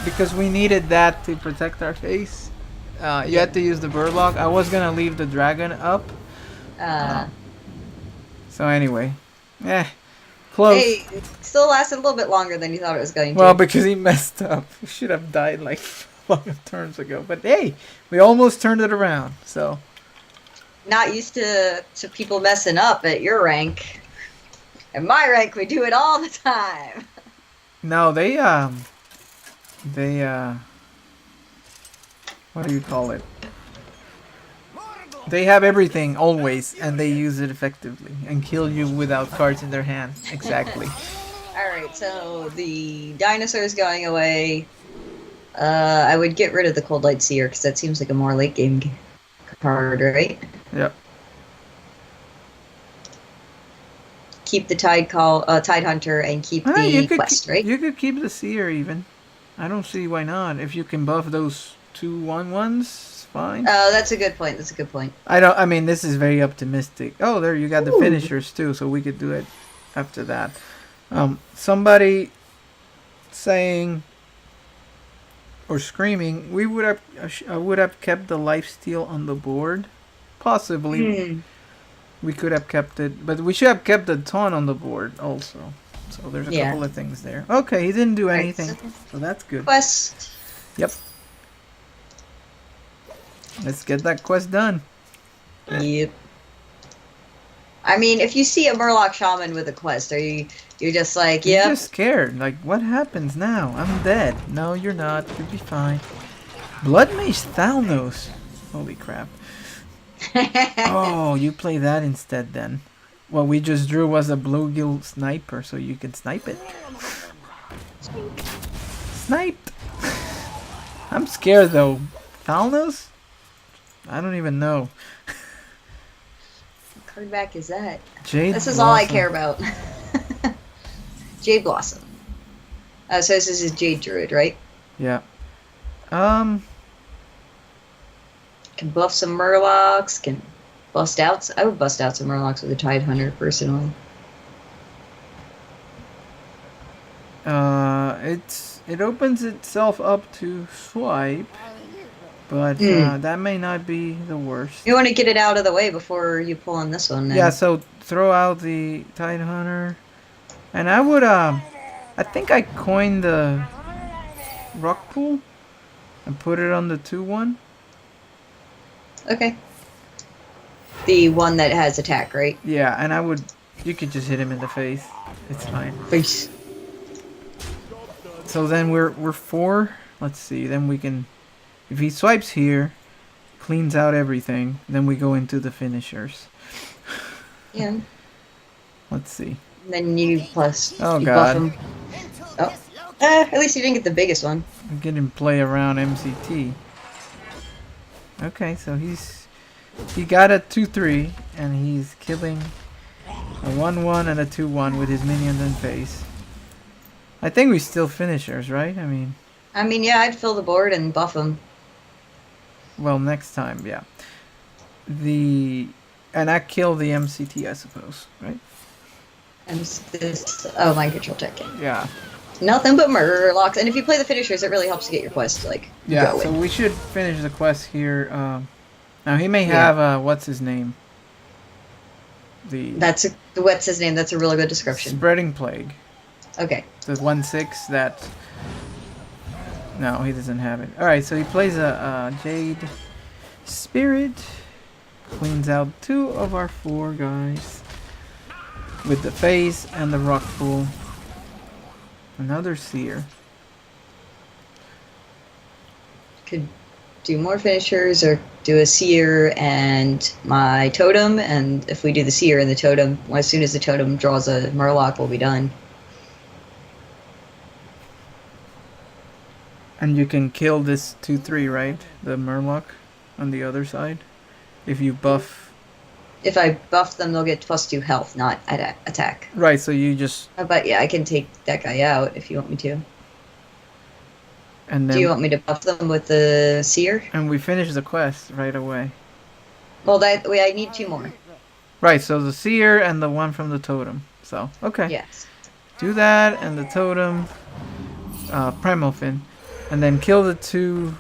because we needed that to protect our face. You had to use the Burlock. I was gonna leave the dragon up. So anyway, close. Hey, it still lasted a little bit longer than you thought it was going to. Well, because he messed up. He should have died like 5 turns ago. But hey, we almost turned it around. So Not used to people messing up at your rank. At my rank, we do it all the time. no, they what do you call it? They have everything always, and they use it effectively and kill you without cards in their hand. Exactly. Alright, so the dinosaur's going away. I would get rid of the Cold Light Seer, because that seems like a more late game card, right? Yep. Keep the Tide Hunter, and keep the quest, right? You could keep the Seer even. I don't see why not. If you can buff those 2/1/1s, it's fine. Oh, that's a good point. That's a good point. I mean, this is very optimistic. Oh, there you got the Ooh. finishers too, so we could do it after that. Somebody saying or screaming, I would have kept the lifesteal on the board. Possibly, we could have kept it, but we should have kept the taunt on the board also. So there's a couple of things there. Okay, he didn't do anything, so that's good. Quest. Yep. Let's get that quest done. Yep. I mean, if you see a Murloc Shaman with a quest, you're just like, You're yep. just scared. Like, what happens now? I'm dead. No, you're not. You'll be fine. Blood Mage Thalnos. Holy crap. Oh, you play that instead then. What we just drew was a bluegill sniper, so you can snipe it. Sniped! I'm scared though. Thalnos? I don't even know. What card back is that? Jade This is Blossom. all I care about. Jade Blossom. So this is Jade Druid, right? Yeah. Can buff some Murlocs, can bust out. I would bust out some Murlocs with a Tide Hunter, personally. It opens itself up to swipe, but that may not be the worst. You want to get it out of the way before you pull on this one, then. Yeah, so throw out the Tide Hunter, and I would I think I coined the Rock Pool and put it on the 2/1. Okay. The one that has attack, right? Yeah, and you could just hit him in the face. It's fine. Face. So then we're 4. Let's see. Then we can, if he swipes here, cleans out everything. Then we go into the finishers. Yeah. Let's see. Then you plus. Oh, you God. Buff him. Oh. At least you didn't get the biggest one. We get him play around MCT. Okay, so he got a 2/3 and he's killing a 1/1 and a 2/1 with his minions in face. I think we still finishers, right? I mean, yeah, I'd fill the board and buff him. well, next time, yeah. And I kill the MCT, I suppose, right? And this. Oh, mind control check. Yeah. Nothing but Murlocs. And if you play the finishers, it really helps to get your quest, like, Yeah, going. so we should finish the quest here. Now he may have what's his name? What's his name? That's a really good description. Spreading Plague. Okay. The 1/6 that No, he doesn't have it. Alright, so he plays a Jade Spirit. Cleans out 2 of our 4 guys. With the face and the rock pool. Another Seer. Could do more finishers or do a seer and my totem, and if we do the seer and the totem, as soon as the totem draws a Murloc, we'll be done. And you can kill this 2-3, right? The Murloc on the other side. If you buff. If I buff them, they'll get +2 health, not attack. Right, so you just. But yeah, I can take that guy out if you want me to. And then, do you want me to buff them with the seer? And we finish the quest right away. Well, I need 2 more. Right, so the Seer and the one from the totem. So, okay. Yes. Do that and the totem. Primofin. And then kill the 2.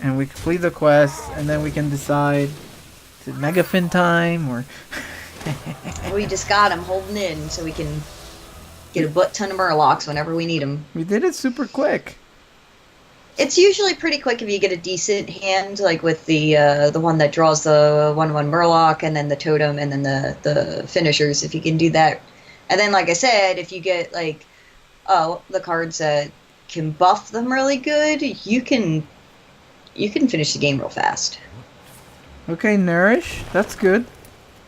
And we complete the quest, and then we can decide is it Megafin time or. We just got him holding in so we can get a butt ton of Murlocs whenever we need them. We did it super quick. It's usually pretty quick if you get a decent hand, like with the one that draws the 1/1 Murloc, and then the totem, and then the finishers. If you can do that, and then like I said, if you get like the cards that can buff them really good, you can finish the game real fast. Okay, Nourish, that's good.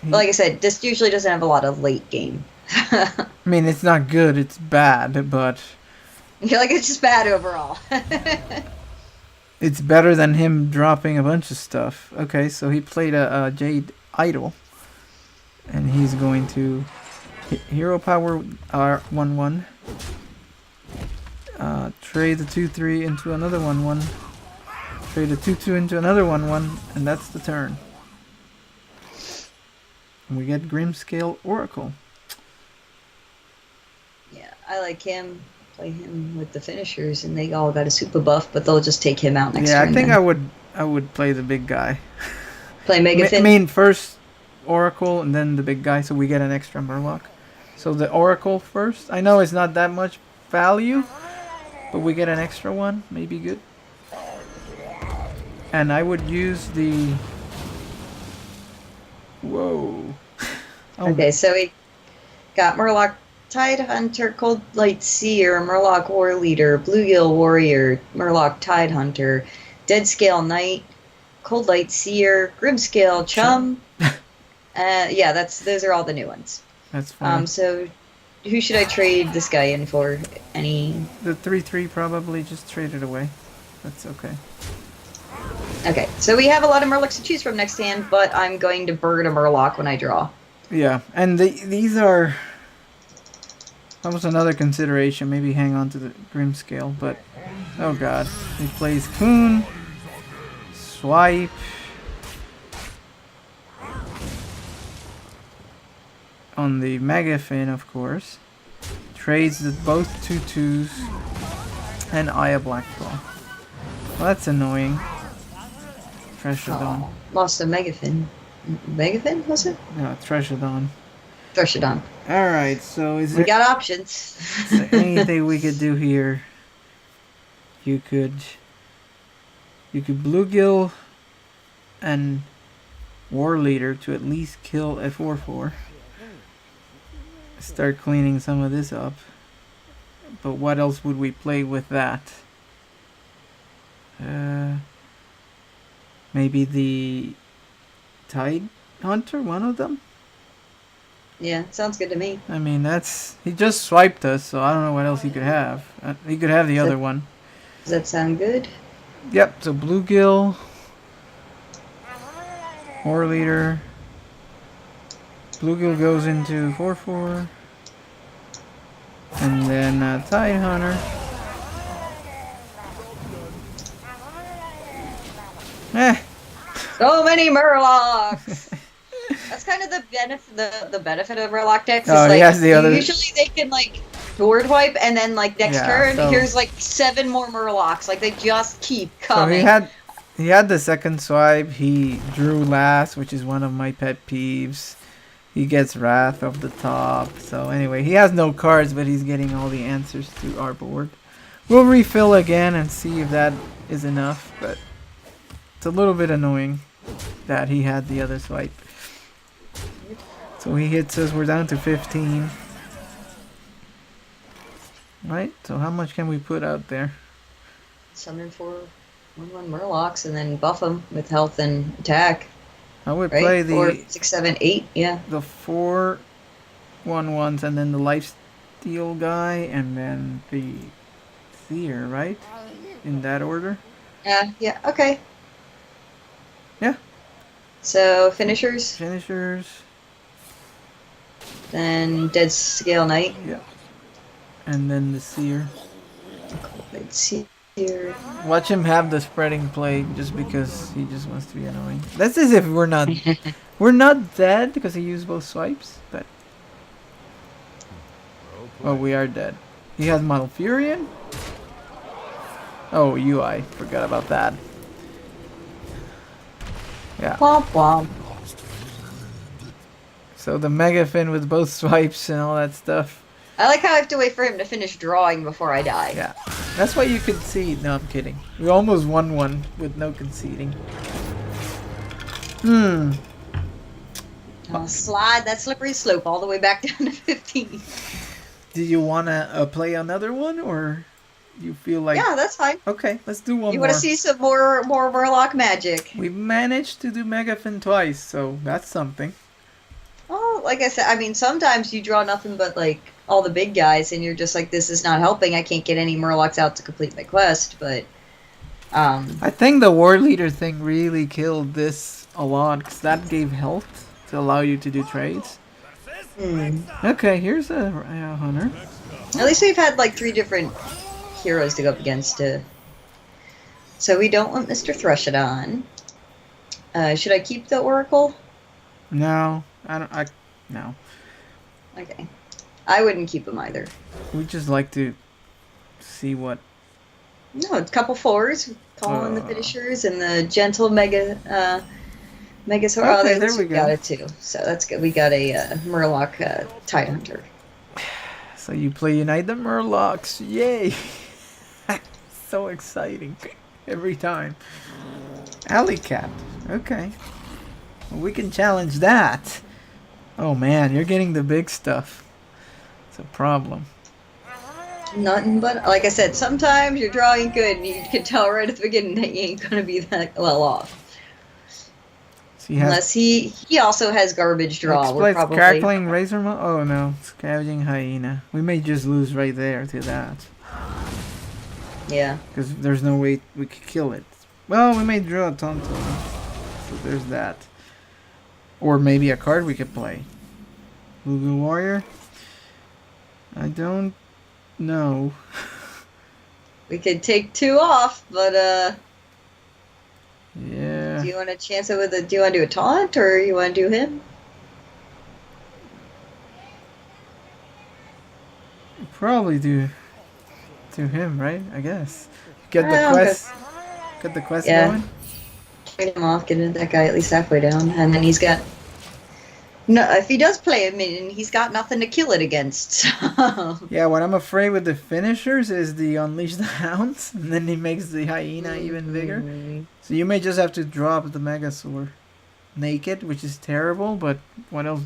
But like I said, this usually doesn't have a lot of late game. I mean, it's not good, it's bad, but Like it's just bad overall. it's better than him dropping a bunch of stuff. Okay, so he played a Jade Idol, and he's going to Hero Power R1/1. Trade the 2/3 into another 1/1. Trade a 2/2 into another 1/1, and that's the turn. And we get Grimscale Oracle. Yeah, I like him. Play him with the finishers, and they all got a super buff, but they'll just take him out next turn. Yeah, I think then. I would play the big guy. Play Megafin? I mean, first Oracle and then the big guy, so we get an extra Murloc. So the Oracle first. I know it's not that much value, but we get an extra one. Maybe good. And I would use the... Whoa. Oh. Okay, so we got Murloc Tidehunter, Cold Light Seer, Murloc War Leader, Bluegill Warrior, Murloc Tidehunter, Deadscale Knight, Cold Light Seer, Grimscale Chum. Yeah, those are all the new ones. That's fine. So who should I trade this guy in for? Any? The 3/3 probably just trade it away. That's okay. Okay, so we have a lot of Murlocs to choose from next hand, but I'm going to burn a Murloc when I draw. Yeah, and these are... That was another consideration. Maybe hang on to the Grimscale, but... Oh god. He plays Coon. Swipe. On the Megafin, of course. Trades the both 2/2s. And Aya Blackball. Well, that's annoying. Treshadon. Lost a Megafin. Megafin, was it? No, Treshadon. Treshadon. Alright, so is We there got options. anything we could do here? You could Bluegill and War Leader to at least kill a 4/4. Start cleaning some of this up. But what else would we play with that? Maybe the Tide Hunter, one of them? Yeah, sounds good to me. I mean, he just swiped us, so I don't know what else he could have. He could have the other one. Does that sound good? Yep, so Bluegill, War Leader. Bluegill goes into 4/4. And then Tide Hunter. So many Murlocs! That's kind of the benefit of Murloc decks. Oh, Is, he has the other... Usually they can like board wipe, and then like next turn, so... here's like 7 more Murlocs. Like they just keep So coming. he had the second swipe. He drew last, which is one of my pet peeves. He gets Wrath of the top. So anyway, he has no cards, but he's getting all the answers to our board. We'll refill again and see if that is enough, but it's a little bit annoying that he had the other swipe. So he hits us, we're down to 15. Right, so how much can we put out there? Summon 4/1/1 Murlocs and then buff them with health and attack. I would Right? play the 4, 6, 7, 8. Yeah. the 4/1/1s and then the lifesteal guy and then the seer, right? In that order? Yeah. Okay. Yeah. So finishers, Finishers. then Dead Scale Knight. Yeah. And then the seer. Let's see here. Watch him have the spreading plague just because he just wants to be annoying. That's as if we're not dead because he used both swipes, but well, we are dead. He has Malfurion. Oh, UI. Forgot about that. Yeah. Womp womp. So the Mega Fin with both swipes and all that stuff. I like how I have to wait for him to finish drawing before I die. Yeah. That's why you concede. No, I'm kidding. We almost won one with no conceding. I'll slide that slippery slope all the way back down to 15. Do you want to play another one, or you feel like... Yeah, that's fine. Okay, let's do one You more. want to see some more Murloc magic? We managed to do Mega Fin twice, so that's something. Oh, like I said, I mean, sometimes you draw nothing but, like, all the big guys, and you're just like, this is not helping. I can't get any Murlocs out to complete my quest, but... I think the War Leader thing really killed this a lot, because that gave health to allow you to do trades. Okay, here's a hunter. At least we've had, like, 3 different heroes to go up against. So we don't want Mr. Thrushadon. Should I keep the Oracle? No, no. Okay. I wouldn't keep him either. We just like to see what... No, a couple 4s. Call in the finishers and the gentle Megazord. Okay, there we go. Got it too. So that's good. We got a Murloc Tidehunter. So you play Unite the Murlocs. Yay! So exciting. Every time. Alley Cat. Okay. Well, we can challenge that. Oh man, you're getting the big stuff. It's a problem. Nothing but, like I said, sometimes you're drawing good and you can tell right at the beginning that you ain't going to be that well off. So he has Unless he also has garbage draw. We're exploits probably... Crackling Razor Maw. Oh no, Scavenging Hyena. We may just lose right there to that. Yeah. Because there's no way we could kill it. Well, we may draw a Tonto. So there's that. Or maybe a card we could play. Lugu Warrior? I don't know. We could take 2 off, but Yeah. do you want to chance it with a... Do you want to do a taunt, or you want to do him? Probably do him, right? I guess. Get the Okay. quest. Get the quest Yeah. going. Trade him off, get that guy at least halfway down, and then he's got... No, if he does play a minion, he's got nothing to kill it against, so... Yeah, what I'm afraid with the finishers is the Unleash the Hounds, and then he makes the Hyena even bigger. So you may just have to drop the Megasaur naked, which is terrible, but what else?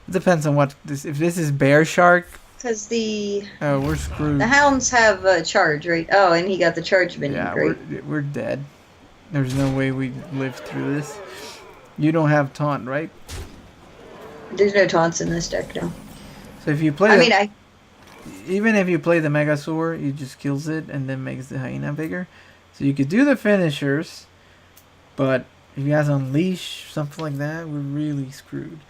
It depends on what this... If this is Bear Shark, Because the we're screwed. hounds have a charge, right? Oh, and he got the charge minion, Yeah, great. we're dead. There's no way we live through this. You don't have taunt, right? There's no taunts in this deck, no. So if you play, I mean, even if you play the Megasaur, it just kills it and then makes the Hyena bigger. So you could do the finishers, but if you guys unleash something like that, we're really screwed.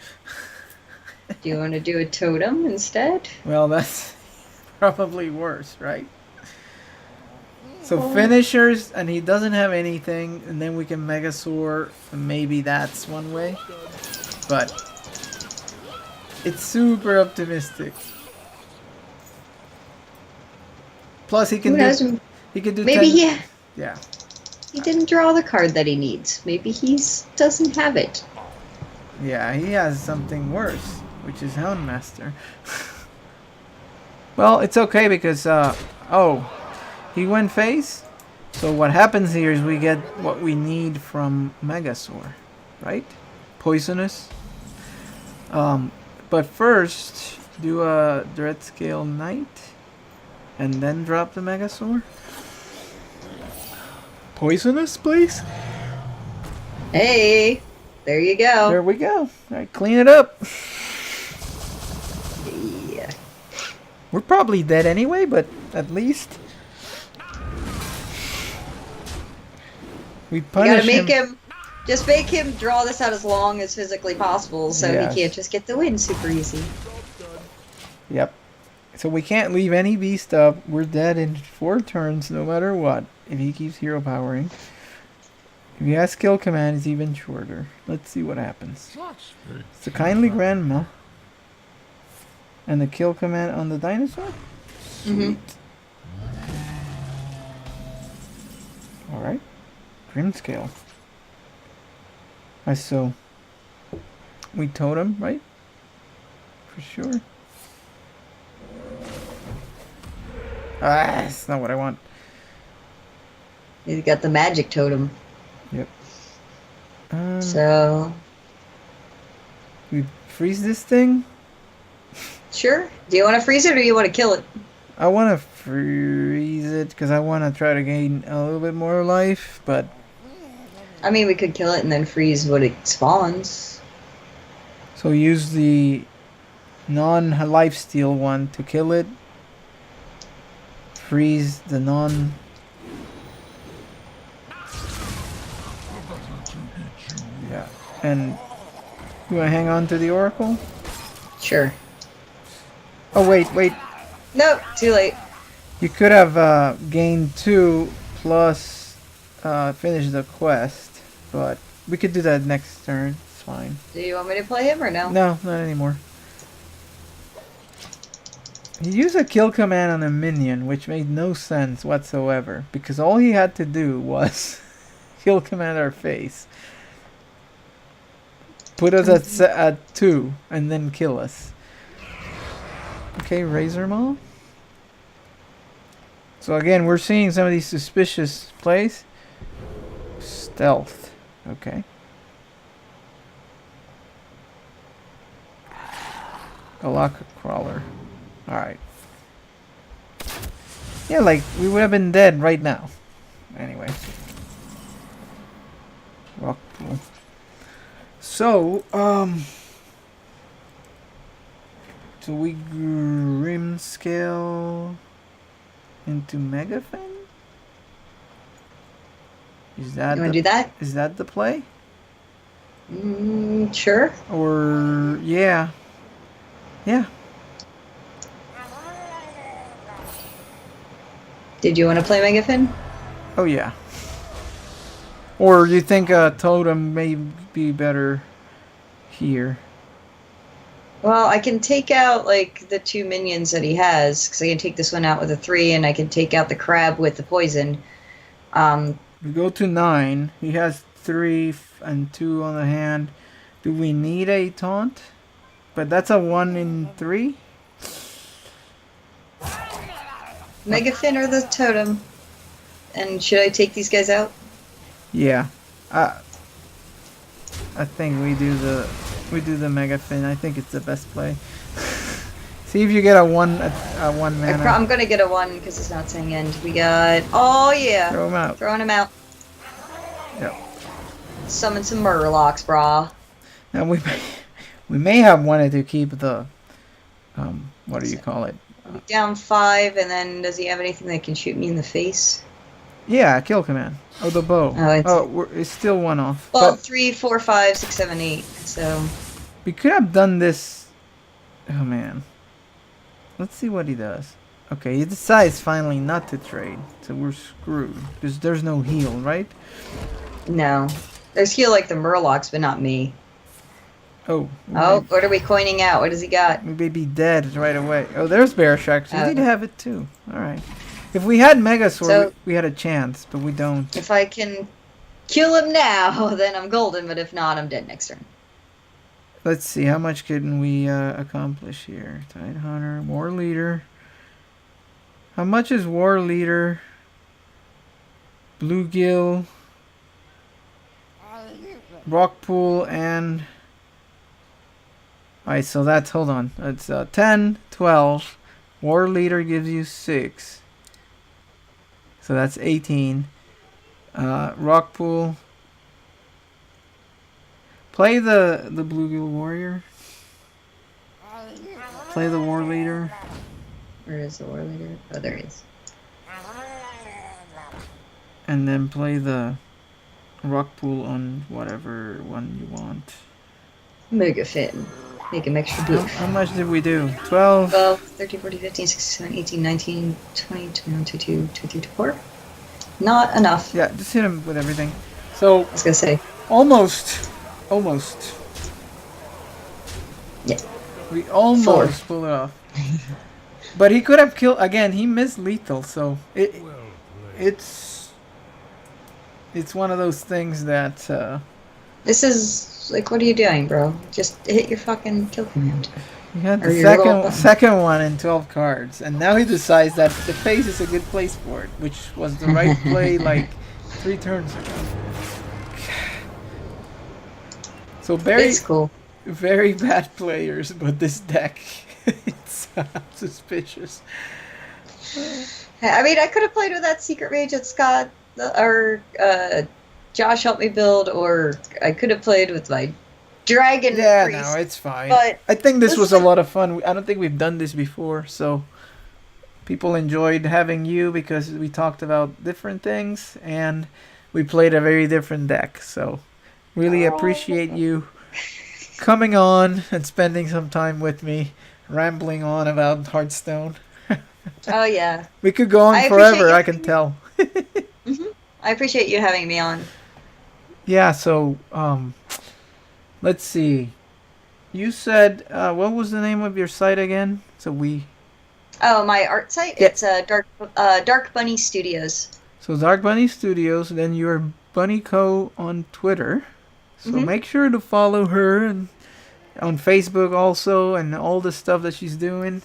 do you want to do a totem instead? Well, that's probably worse, right? So finishers, and he doesn't have anything, and then we can Megasaur, and maybe that's one way. But it's super optimistic. Plus, he can Who knows? he can do. Maybe 10, yeah. he didn't draw the card that he needs. Maybe he doesn't have it. Yeah, he has something worse, which is Houndmaster. Well, it's okay because, oh, he went face? So what happens here is we get what we need from Megasaur, right? Poisonous. But first, do a Dreadscale Knight, and then drop the Megasaur. Poisonous, please? Hey, there you go. There we go. Alright, clean it up. Yeah. We're probably dead anyway, but at least we You punish gotta make him. Just make him draw this out as long as physically possible, so Yes. he can't just get the win super easy. Yep. So we can't leave any beast up. We're dead in 4 turns, no matter what. If he keeps hero powering. If he has skill command, it's even shorter. Let's see what happens. It's a kindly grandma. And the kill command on the dinosaur? Mm-hmm. Alright. Grimscale. So we totem, right? For sure. Ah, that's not what I want. He's got the magic totem. Yep. So, We freeze this thing? sure. Do you want to freeze it or do you want to kill it? I want to freeze it because I want to try to gain a little bit more life, but I mean, we could kill it and then freeze when it spawns. so use the non-lifesteal one to kill it. Freeze the non. Yeah, and you want to hang on to the Oracle? Sure. Oh wait. Nope, too late. You could have gained 2 plus finish the quest, but we could do that next turn. It's fine. Do you want me to play him or no? No, not anymore. He used a kill command on a minion, which made no sense whatsoever, because all he had to do was kill command our face, put us at 2, and then kill us. Okay, Razor Maw. So again, we're seeing some of these suspicious plays. Stealth. Okay. Galaka Crawler. Alright. Yeah, like, we would have been dead right now. Anyway. Rock pool. So, do we grim scale into Megafin? Is that You want to do that? is that the play? Sure. Or yeah. Yeah. Did you want to play Megafin? Oh yeah. Or you think a totem may be better here? Well, I can take out, like, the 2 minions that he has, because I can take this one out with a 3, and I can take out the crab with the poison. We go to 9. He has 3 and 2 on the hand. Do we need a taunt? But that's a 1 in 3? Megafin or the totem? And should I take these guys out? Yeah. I think we do the Megafin. I think it's the best play. See if you get a 1 mana. I'm gonna get a 1 because it's not saying end. We got... Oh, yeah. Throw him out. Throwing him out. Yep. Summon some Murlocs, brah. Now we may have wanted to keep the what do you call it? Down 5, and then does he have anything that can shoot me in the face? Yeah, kill command. Oh, the bow. It's still 1 off. Well, But 3, 4, 5, 6, 7, 8. So we could have done this. Oh man. Let's see what he does. Okay, he decides finally not to trade, so we're screwed because there's no heal, right? no, there's heal like the Murlocs, but not me. Oh. Oh, what are we coining out? What does he got? We may be dead right away. Oh, there's Bear Shark. So Oh. he'd have it too. Alright. If we had Megasaur, So- we had a chance, but we don't. If I can kill him now, then I'm golden. But if not, I'm dead next turn. let's see, how much can we accomplish here? Tide Hunter, War Leader. How much is War Leader? Bluegill, Rockpool, and... Alright, so that's, hold on. That's 10, 12. War Leader gives you 6. So that's 18. Rockpool. Play the Bluegill Warrior. Play the War Leader. Where is the War Leader? Oh, there he is. And then play the Rockpool on whatever one you want. Mega Fin. Make him extra boof. How much did we do? 12? 12, 13, 14, 15, 16, 17, 18, 19, 20, 21, 22, 23, 24. Not enough. Yeah, just hit him with everything. So, I was gonna say. almost. Yeah. We almost pulled it off. But he could have killed, again, he missed lethal, so it's one of those things that This is like, what are you doing, bro? Just hit your fucking kill command. he had Or the your little second one in 12 cards, and now he decides that the face is a good place for it, which was the right play like 3 turns ago. So It's cool. very bad players, but this deck, it's suspicious. I mean, I could have played with that Secret Mage that Scott or Josh helped me build, or I could have played with my Dragon Yeah, Priest. no, it's fine. But I think this this was is a lot of fun. I don't think we've done this before, so people enjoyed having you because we talked about different things and we played a very different deck. So really appreciate you coming on and spending some time with me, rambling on about Hearthstone. Oh yeah, We could go on I appreciate forever, you I can having me. tell. I appreciate you having me on. Yeah, so let's see. You said what was the name of your site again? So Oh, my art site. Yeah. It's Dark Bunny Studios. So Dark Bunny Studios, then you're Bunny Co on Twitter. So make sure to follow her and on Facebook also, and all the stuff that she's doing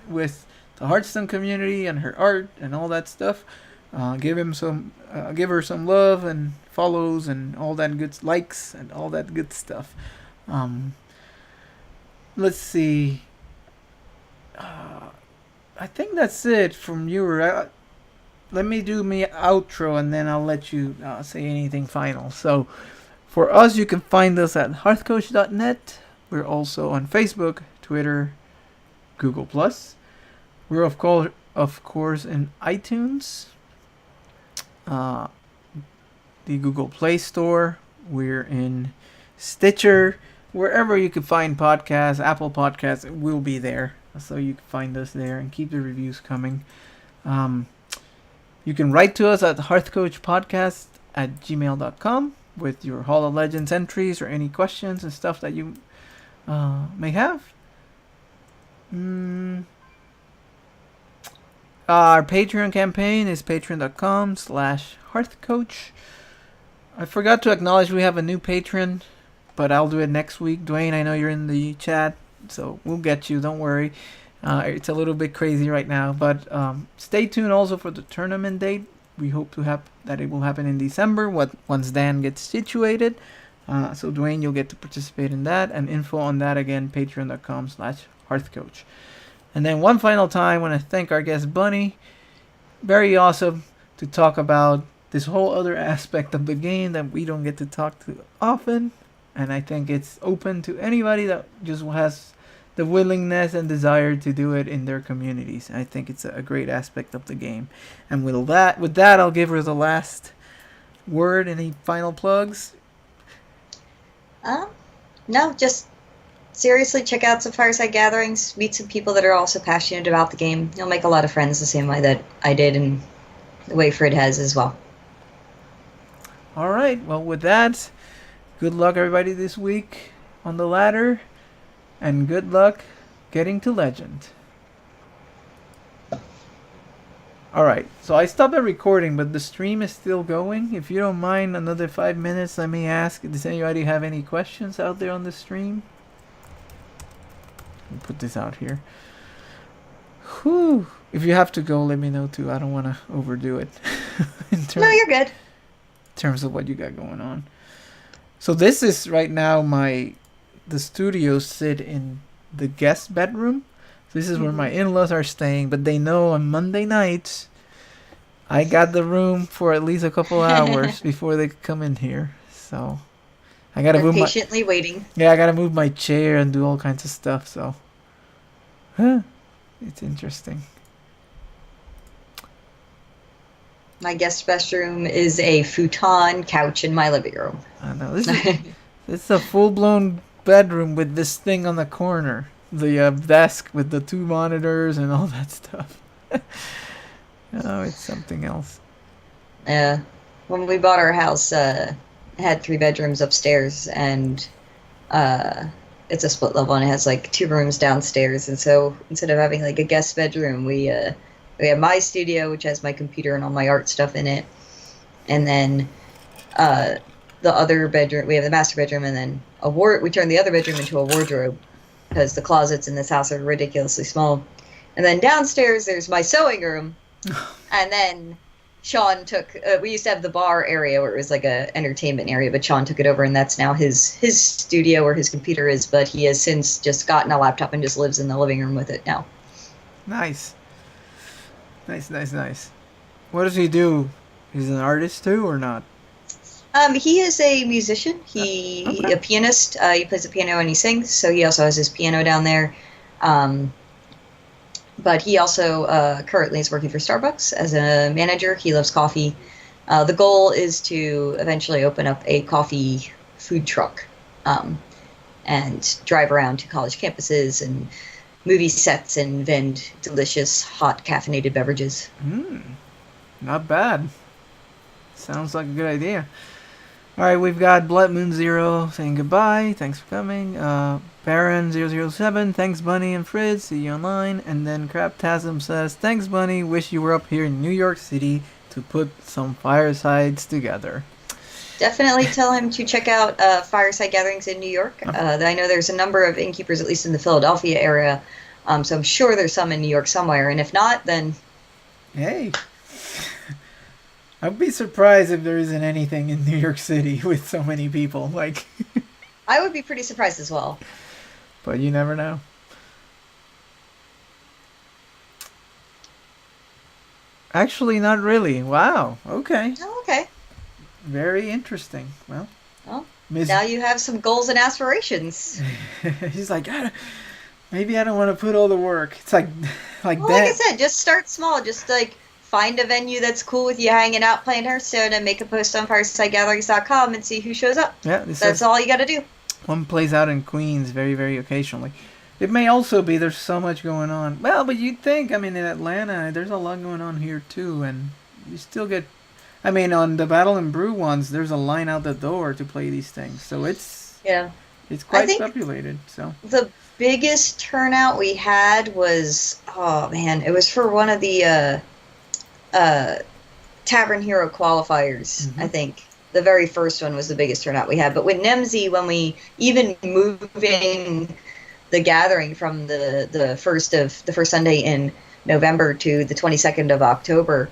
with the Hearthstone community and her art and all that stuff. Give her some love and follows and all that good likes and all that good stuff. Let's see. I think that's it from you. Let me do me outro and then I'll let you say anything final. So for us, you can find us at hearthcoach.net. We're also on Facebook, Twitter, Google+. We're of course in iTunes, the Google Play Store. We're in Stitcher. Wherever you can find podcasts, Apple Podcasts, we'll be there. So you can find us there and keep the reviews coming. You can write to us at hearthcoachpodcast@gmail.com with your Hall of Legends entries or any questions and stuff that you may have. Our Patreon campaign is patreon.com/hearthcoach. I forgot to acknowledge we have a new patron, but I'll do it next week. Dwayne, I know you're in the chat, so we'll get you. Don't worry. It's a little bit crazy right now, but stay tuned also for the tournament date. We hope to have that it will happen in December once Dan gets situated. So Dwayne, you'll get to participate in that, and info on that again, patreon.com/hearthcoach. And then one final time, I want to thank our guest Bunny. Very awesome to talk about this whole other aspect of the game that we don't get to talk to often. And I think it's open to anybody that just has the willingness and desire to do it in their communities. I think it's a great aspect of the game. And with that, I'll give her the last word. Any final plugs? No, just seriously check out some Fireside Gatherings, meet some people that are also passionate about the game. You'll make a lot of friends the same way that I did and the way Fred has as well. All right. Well, with that, good luck everybody this week on the ladder, and good luck getting to Legend. Alright, so I stopped the recording, but the stream is still going. If you don't mind another 5 minutes, let me ask, does anybody have any questions out there on the stream? I'll put this out here. Whew. If you have to go, let me know too. I don't want to overdo it No, you're good. terms of what you got going on. So this is right now the studios sit in the guest bedroom. This is where my in-laws are staying, but they know on Monday nights I got the room for at least a couple hours before they come in here. So I gotta They're move patiently waiting. I gotta move my chair and do all kinds of stuff. So, it's interesting. My guest bedroom is a futon couch in my living room. I know this is a full-blown bedroom with this thing on the corner, the desk with the 2 monitors and all that stuff. Oh, it's something else. Yeah. When we bought our house, it had 3 bedrooms upstairs, and it's a split level, and it has like 2 rooms downstairs. And so instead of having like a guest bedroom, we have my studio, which has my computer and all my art stuff in it, and then the other bedroom, we have the master bedroom, and then we turned the other bedroom into a wardrobe because the closets in this house are ridiculously small. And then downstairs there's my sewing room, and then Sean took. We used to have the bar area where it was like a entertainment area, but Sean took it over, and that's now his studio where his computer is. But he has since just gotten a laptop and just lives in the living room with it now. Nice. What does he do? He's an artist too, or not? He is a musician. A pianist. He plays the piano and he sings. So he also has his piano down there. But he also currently is working for Starbucks as a manager. He loves coffee. The goal is to eventually open up a coffee food truck and drive around to college campuses and movie sets and vend delicious, hot, caffeinated beverages. Not bad. Sounds like a good idea. Alright, we've got Blood Moon Zero saying goodbye. Thanks for coming. Baron007, thanks Bunny and Fritz. See you online. And then Craptasm says, thanks Bunny. Wish you were up here in New York City to put some firesides together. Definitely tell him to check out Fireside Gatherings in New York. I know there's a number of innkeepers, at least in the Philadelphia area. So I'm sure there's some in New York somewhere. And if not, then... Hey. I'd be surprised if there isn't anything in New York City with so many people. Like, I would be pretty surprised as well. But you never know. Actually, not really. Wow. Okay. Oh, okay. Very interesting. Well, now you have some goals and aspirations. He's like, maybe I don't want to put all the work. It's like Like I said, just start small. Just like find a venue that's cool with you hanging out playing Hearthstone and make a post on firesidegatherings.com and see who shows up. Yeah, that's all you got to do. One plays out in Queens very, very occasionally. It may also be there's so much going on. Well, but you'd think, I mean, in Atlanta, there's a lot going on here too, and you still get... I mean, on the Battle and Brew ones, there's a line out the door to play these things, so it's quite populated. So the biggest turnout we had was, it was for one of the Tavern Hero qualifiers. I think the very first one was the biggest turnout we had. But with Nemzi, when we even moving the gathering from the first Sunday in November to the 22nd of October.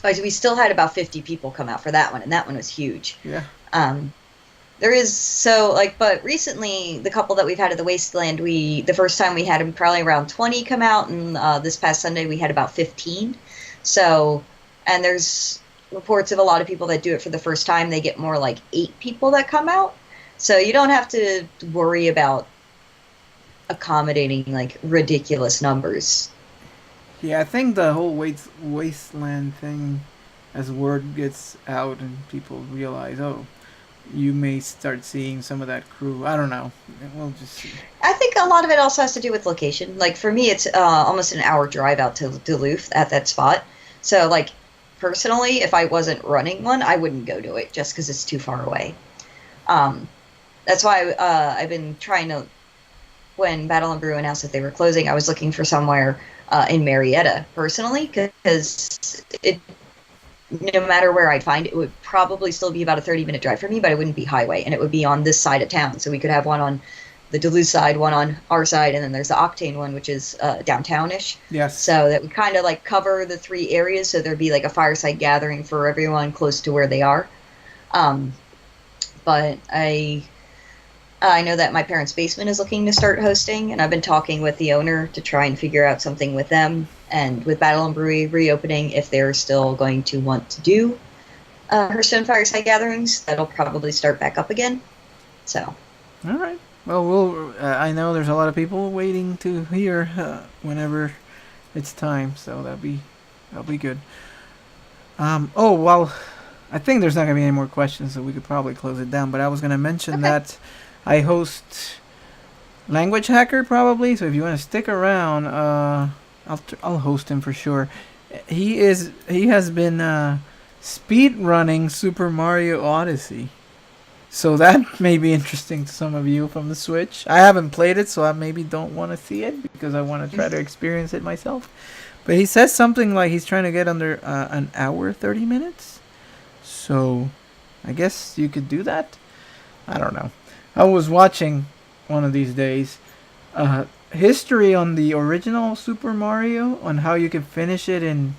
We still had about 50 people come out for that one, and that one was huge. Yeah. But recently, the couple that we've had at the Wasteland, the first time we had probably around 20 come out, and this past Sunday we had about 15. So, and there's reports of a lot of people that do it for the first time. They get more like 8 people that come out. So you don't have to worry about accommodating like ridiculous numbers. Yeah, I think the whole Wasteland thing, as word gets out and people realize, you may start seeing some of that crew. I don't know. We'll just see. I think a lot of it also has to do with location. Like for me, it's almost an hour drive out to Duluth at that spot. So like personally, if I wasn't running one, I wouldn't go to it just because it's too far away. That's why I've been trying to, when Battle and Brew announced that they were closing, I was looking for somewhere in Marietta, personally, because no matter where I'd find it, would probably still be about a 30-minute drive for me, but it wouldn't be highway, and it would be on this side of town, so we could have one on the Duluth side, one on our side, and then there's the Octane one, which is downtownish. Yes. So that we kind of like cover the three areas, so there'd be like a fireside gathering for everyone close to where they are. But I know that my parents' basement is looking to start hosting, and I've been talking with the owner to try and figure out something with them. And with Battle and Brewery reopening, if they're still going to want to do Hearthstone Fireside Gatherings, that'll probably start back up again. So. All right. Well, I know there's a lot of people waiting to hear whenever it's time, so that'll be good. Oh well, I think there's not gonna be any more questions, so we could probably close it down. But I was gonna mention that I host Language Hacker probably, so if you want to stick around, I'll host him for sure. He has been speed running Super Mario Odyssey, so that may be interesting to some of you from the Switch. I haven't played it, so I maybe don't want to see it because I want to try to experience it myself. But he says something like he's trying to get under an hour 30 minutes, so I guess you could do that. I don't know. I was watching one of these days history on the original Super Mario on how you could finish it in,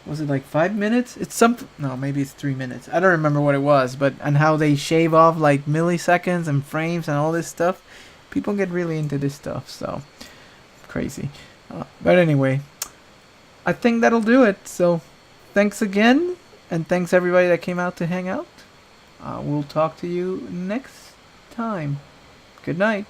was it like 5 minutes? It's some, no, maybe it's 3 minutes. I don't remember what it was, but and how they shave off like milliseconds and frames and all this stuff. People get really into this stuff, so crazy. But anyway, I think that'll do it. So thanks again, and thanks everybody that came out to hang out. We'll talk to you next time. Good night.